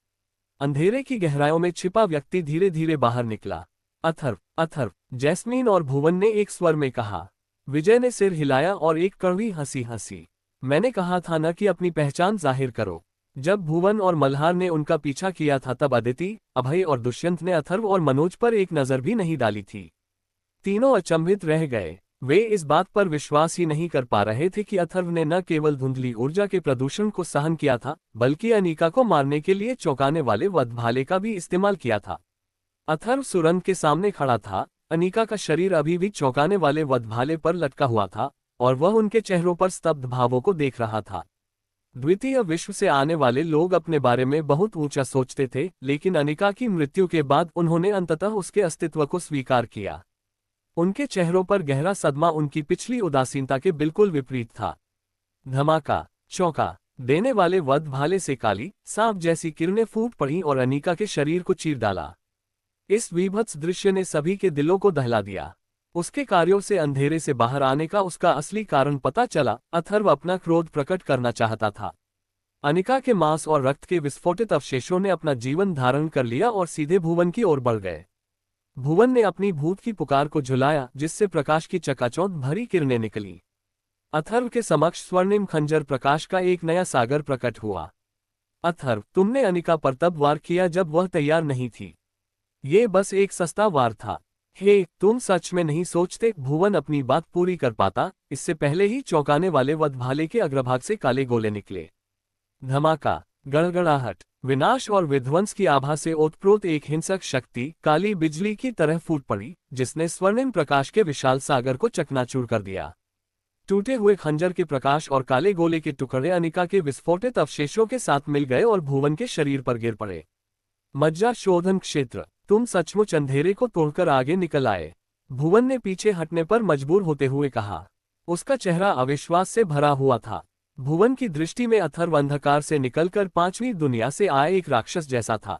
अंधेरे की गहराइयों में छिपा व्यक्ति धीरे धीरे बाहर निकला। अथर्व, अथर्व, जैस्मीन और भुवन ने एक स्वर में कहा। विजय ने सिर हिलाया और एक कड़वी हंसी हंसी। मैंने कहा था ना कि अपनी पहचान जाहिर करो। जब भुवन और मल्हार ने उनका पीछा किया था तब अदिति, अभय और दुष्यंत ने अथर्व और मनोज पर एक नजर भी नहीं डाली थी। तीनों अचंभित रह गए। वे इस बात पर विश्वास ही नहीं कर पा रहे थे कि अथर्व ने न केवल धुंधली ऊर्जा के प्रदूषण को सहन किया था, बल्कि अनिका को मारने के लिए चौंकाने वाले वधभाले का भी इस्तेमाल किया था। अथर्व सुरंग के सामने खड़ा था। अनिका का शरीर अभी भी चौंकाने वाले वधभाले पर लटका हुआ था और वह उनके चेहरों पर स्तब्ध भावों को देख रहा था। द्वितीय विश्व से आने वाले लोग अपने बारे में बहुत ऊंचा सोचते थे, लेकिन अनिका की मृत्यु के बाद उन्होंने अंततः उसके अस्तित्व को स्वीकार किया। उनके चेहरों पर गहरा सदमा उनकी पिछली उदासीनता के बिल्कुल विपरीत था। धमाका, चौंका देने वाले वधभाले से काली सांप जैसी किरणें फूट पड़ी और अनिका के शरीर को चीर डाला। इस विभत्स दृश्य ने सभी के दिलों को दहला दिया। उसके कार्यों से अंधेरे से बाहर आने का उसका असली कारण पता चला। अथर्व अपना क्रोध प्रकट करना चाहता था। अनिका के मांस और रक्त के विस्फोटित अवशेषों ने अपना जीवन धारण कर लिया और सीधे भुवन की ओर बढ़ गए। भुवन ने अपनी भूत की पुकार को झुलाया, जिससे प्रकाश की चकाचौंध भरी किरणें निकली। अथर्व के समक्ष स्वर्णिम खंजर प्रकाश का एक नया सागर प्रकट हुआ। अथर्व, तुमने अनिका पर तब वार किया जब वह तैयार नहीं थी। ये बस एक सस्ता वार था। हे, तुम सच में नहीं सोचते? भुवन अपनी बात पूरी कर पाता, इससे पहले ही चौंकाने वाले वधभाले के अग्रभाग से काले गोले निकले। धमाका, गड़गड़ाहट, विनाश और विध्वंस की आभा से ओतप्रोत एक हिंसक शक्ति काली बिजली की तरह फूट पड़ी, जिसने स्वर्णिम प्रकाश के विशाल सागर को चकनाचूर कर दिया। टूटे हुए खंजर के प्रकाश और काले गोले के टुकड़े अनिका के विस्फोटित अवशेषों के साथ मिल गए और भुवन के शरीर पर गिर पड़े। मज्जा शोधन क्षेत्र, तुम सचमुच अंधेरे को तोड़कर आगे निकल आए। भुवन ने पीछे हटने पर मजबूर होते हुए कहा। उसका चेहरा अविश्वास से भरा हुआ था। भुवन की दृष्टि में अथर्व अंधकार से निकलकर पांचवी दुनिया से आए एक राक्षस जैसा था।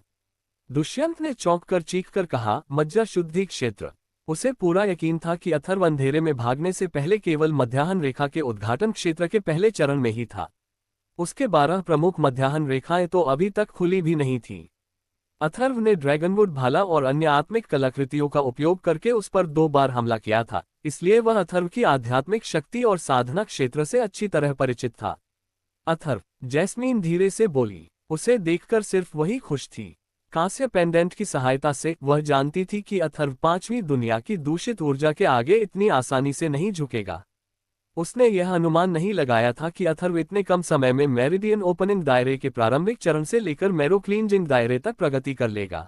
दुष्यंत ने चौंककर चीखकर कहा, मज्जा शुद्धि क्षेत्र। उसे पूरा यकीन था कि अथर्व अंधेरे में भागने से पहले केवल मध्याह्न रेखा के उद्घाटन क्षेत्र के पहले चरण में ही था। उसके 12 प्रमुख मध्याह्न रेखाएं तो अभी तक खुली भी नहीं थीं। अथर्व ने ड्रैगनवुड भाला और अन्य आत्मिक कलाकृतियों का उपयोग करके उस पर 2 बार हमला किया था, इसलिए वह अथर्व की आध्यात्मिक शक्ति और साधना क्षेत्र से अच्छी तरह परिचित था। अथर्व, जैस्मीन धीरे से बोली। उसे देखकर सिर्फ वही खुश थी। कांस्य पेंडेंट की सहायता से वह जानती थी कि अथर्व पांचवी दुनिया की दूषित ऊर्जा के आगे इतनी आसानी से नहीं झुकेगा। उसने यह अनुमान नहीं लगाया था कि अथर्व इतने कम समय में मेरिडियन ओपनिंग दायरे के प्रारंभिक चरण से लेकर मैरो क्लींजिंग दायरे तक प्रगति कर लेगा।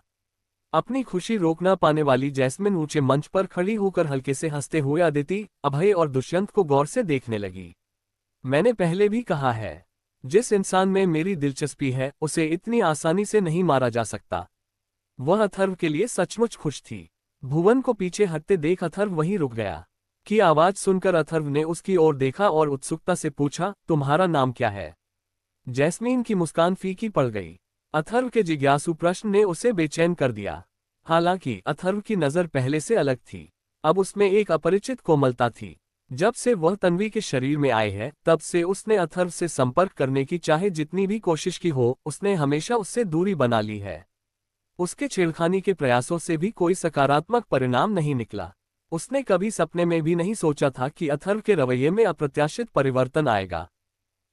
अपनी खुशी रोक न पाने वाली जैस्मिन ऊंचे मंच पर खड़ी होकर हल्के से हंसते हुए अदिति, अभय और दुष्यंत को गौर से देखने लगी। मैंने पहले भी कहा है, जिस इंसान में मेरी दिलचस्पी है उसे इतनी आसानी से नहीं मारा जा सकता। वह अथर्व के लिए सचमुच खुश थी। भुवन को पीछे हटते देख अथर्व वहीं रुक गया। की आवाज सुनकर अथर्व ने उसकी ओर देखा और उत्सुकता से पूछा, तुम्हारा नाम क्या है? जैस्मीन की मुस्कान फीकी पड़ गई। अथर्व के जिज्ञासु प्रश्न ने उसे बेचैन कर दिया। हालांकि अथर्व की नजर पहले से अलग थी। अब उसमें एक अपरिचित कोमलता थी। जब से वह तन्वी के शरीर में आए हैं, तब से उसने अथर्व से संपर्क करने की चाहे जितनी भी कोशिश की हो, उसने हमेशा उससे दूरी बना ली है। उसके छेड़खानी के प्रयासों से भी कोई सकारात्मक परिणाम नहीं निकला। उसने कभी सपने में भी नहीं सोचा था कि अथर्व के रवैये में अप्रत्याशित परिवर्तन आएगा।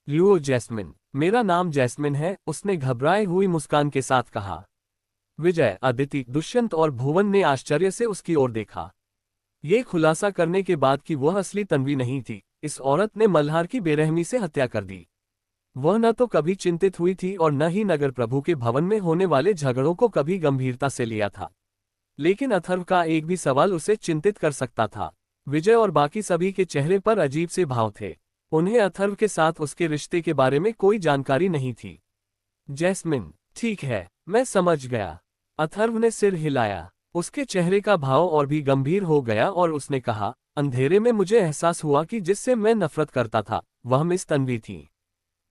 ल्यूओ जैस्मिन, मेरा नाम जैस्मिन है, उसने घबराए हुई मुस्कान के साथ कहा। विजय, अदिति, दुष्यंत और भुवन ने आश्चर्य से उसकी ओर देखा। ये खुलासा करने के बाद कि वह असली तन्वी नहीं थी, इस औरत ने मल्हार की बेरहमी से हत्या कर दी। वह न तो कभी चिंतित हुई थी और न ही नगर प्रभु के भवन में होने वाले झगड़ों को कभी गंभीरता से लिया था। लेकिन अथर्व का एक भी सवाल उसे चिंतित कर सकता था। विजय और बाकी सभी के चेहरे पर अजीब से भाव थे। उन्हें अथर्व के साथ उसके रिश्ते के बारे में कोई जानकारी नहीं थी। जैस्मिन, ठीक है, मैं समझ गया। अथर्व ने सिर हिलाया। उसके चेहरे का भाव और भी गंभीर हो गया और उसने कहा, अंधेरे में मुझे एहसास हुआ कि जिससे मैं नफरत करता था वह मिस तन्वी थी।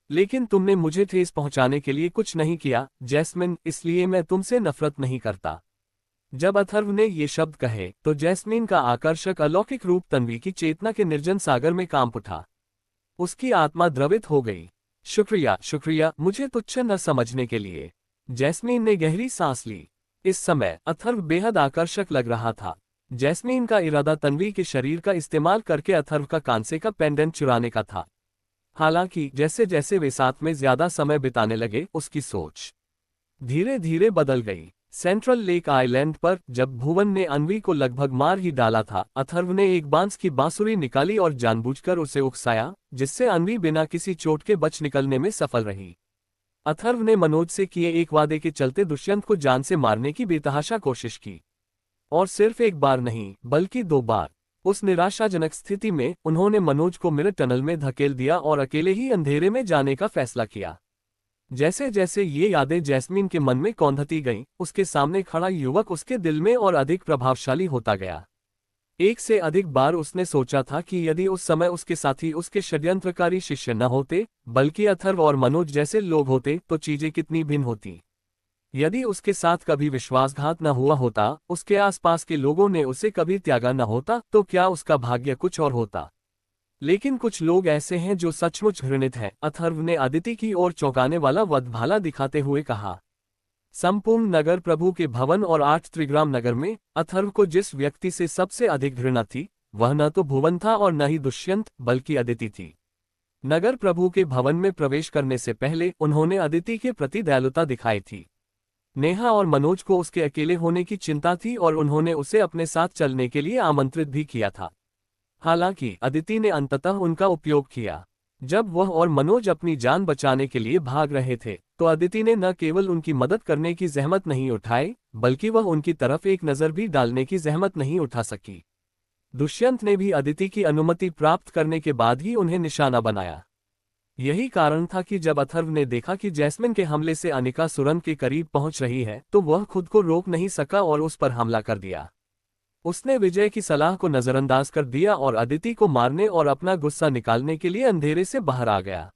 लेकिन तुमने मुझे ठेस पहुंचाने के लिए कुछ नहीं किया जैस्मिन, इसलिए मैं तुमसे नफरत नहीं करता। जब अथर्व ने ये शब्द कहे तो जैस्मिन का आकर्षक अलौकिक रूप तन्वी की चेतना के निर्जन सागर में कांप उठा। उसकी आत्मा द्रवित हो गई। शुक्रिया शुक्रिया, मुझे तुच्छ न समझने के लिए। जैस्मिन ने गहरी सांस ली। इस समय अथर्व बेहद आकर्षक लग रहा था। जैस्मिन का इरादा तन्वी के शरीर का इस्तेमाल करके अथर्व का कांसे का पेंडेंट चुराने का था। हालांकि जैसे जैसे वे साथ में ज्यादा समय बिताने लगे उसकी सोच धीरे धीरे बदल गई। सेंट्रल लेक आइलैंड पर जब भुवन ने अन्वी को लगभग मार ही डाला था, अथर्व ने एक बांस की बांसुरी निकाली और जानबूझकर उसे उकसाया, जिससे अन्वी बिना किसी चोट के बच निकलने में सफल रही। अथर्व ने मनोज से किए एक वादे के चलते दुष्यंत को जान से मारने की बेतहाशा कोशिश की, और सिर्फ एक बार नहीं बल्कि 2 बार। उस निराशाजनक स्थिति में उन्होंने मनोज को मिरर टनल में धकेल दिया और अकेले ही अंधेरे में जाने का फैसला किया। जैसे जैसे ये यादें जैस्मिन के मन में कौंधती गईं, उसके सामने खड़ा युवक उसके दिल में और अधिक प्रभावशाली होता गया। एक से अधिक बार उसने सोचा था कि यदि उस समय उसके साथी उसके षड्यंत्रकारी शिष्य न होते, बल्कि अथर्व और मनोज जैसे लोग होते, तो चीजें कितनी भिन्न होती। यदि उसके साथ कभी विश्वासघात न हुआ होता, उसके आसपास के लोगों ने उसे कभी त्यागा न होता, तो क्या उसका भाग्य कुछ और होता। लेकिन कुछ लोग ऐसे हैं जो सचमुच घृणित हैं, अथर्व ने अदिति की ओर चौंकाने वाला वधभाला दिखाते हुए कहा। संपूर्ण नगर प्रभु के भवन और 8 त्रिग्राम नगर में अथर्व को जिस व्यक्ति से सबसे अधिक घृणा थी, वह न तो भुवन था और न ही दुष्यंत, बल्कि अदिति थी। नगर प्रभु के भवन में प्रवेश करने से पहले उन्होंने अदिति के प्रति दयालुता दिखाई थी। नेहा और मनोज को उसके अकेले होने की चिंता थी और उन्होंने उसे अपने साथ चलने के लिए आमंत्रित भी किया था। हालांकि अदिति ने अंततः उनका उपयोग किया। जब वह और मनोज अपनी जान बचाने के लिए भाग रहे थे, तो अदिति ने न केवल उनकी मदद करने की जहमत नहीं उठाई, बल्कि वह उनकी तरफ एक नज़र भी डालने की जहमत नहीं उठा सकी। दुष्यंत ने भी अदिति की अनुमति प्राप्त करने के बाद ही उन्हें निशाना बनाया। यही कारण था कि जब अथर्व ने देखा कि जैस्मिन के हमले से अनिका सुरंग के करीब पहुंच रही है, तो वह खुद को रोक नहीं सका और उस पर हमला कर दिया। उसने विजय की सलाह को नजरअंदाज कर दिया और अदिति को मारने और अपना गुस्सा निकालने के लिए अंधेरे से बाहर आ गया।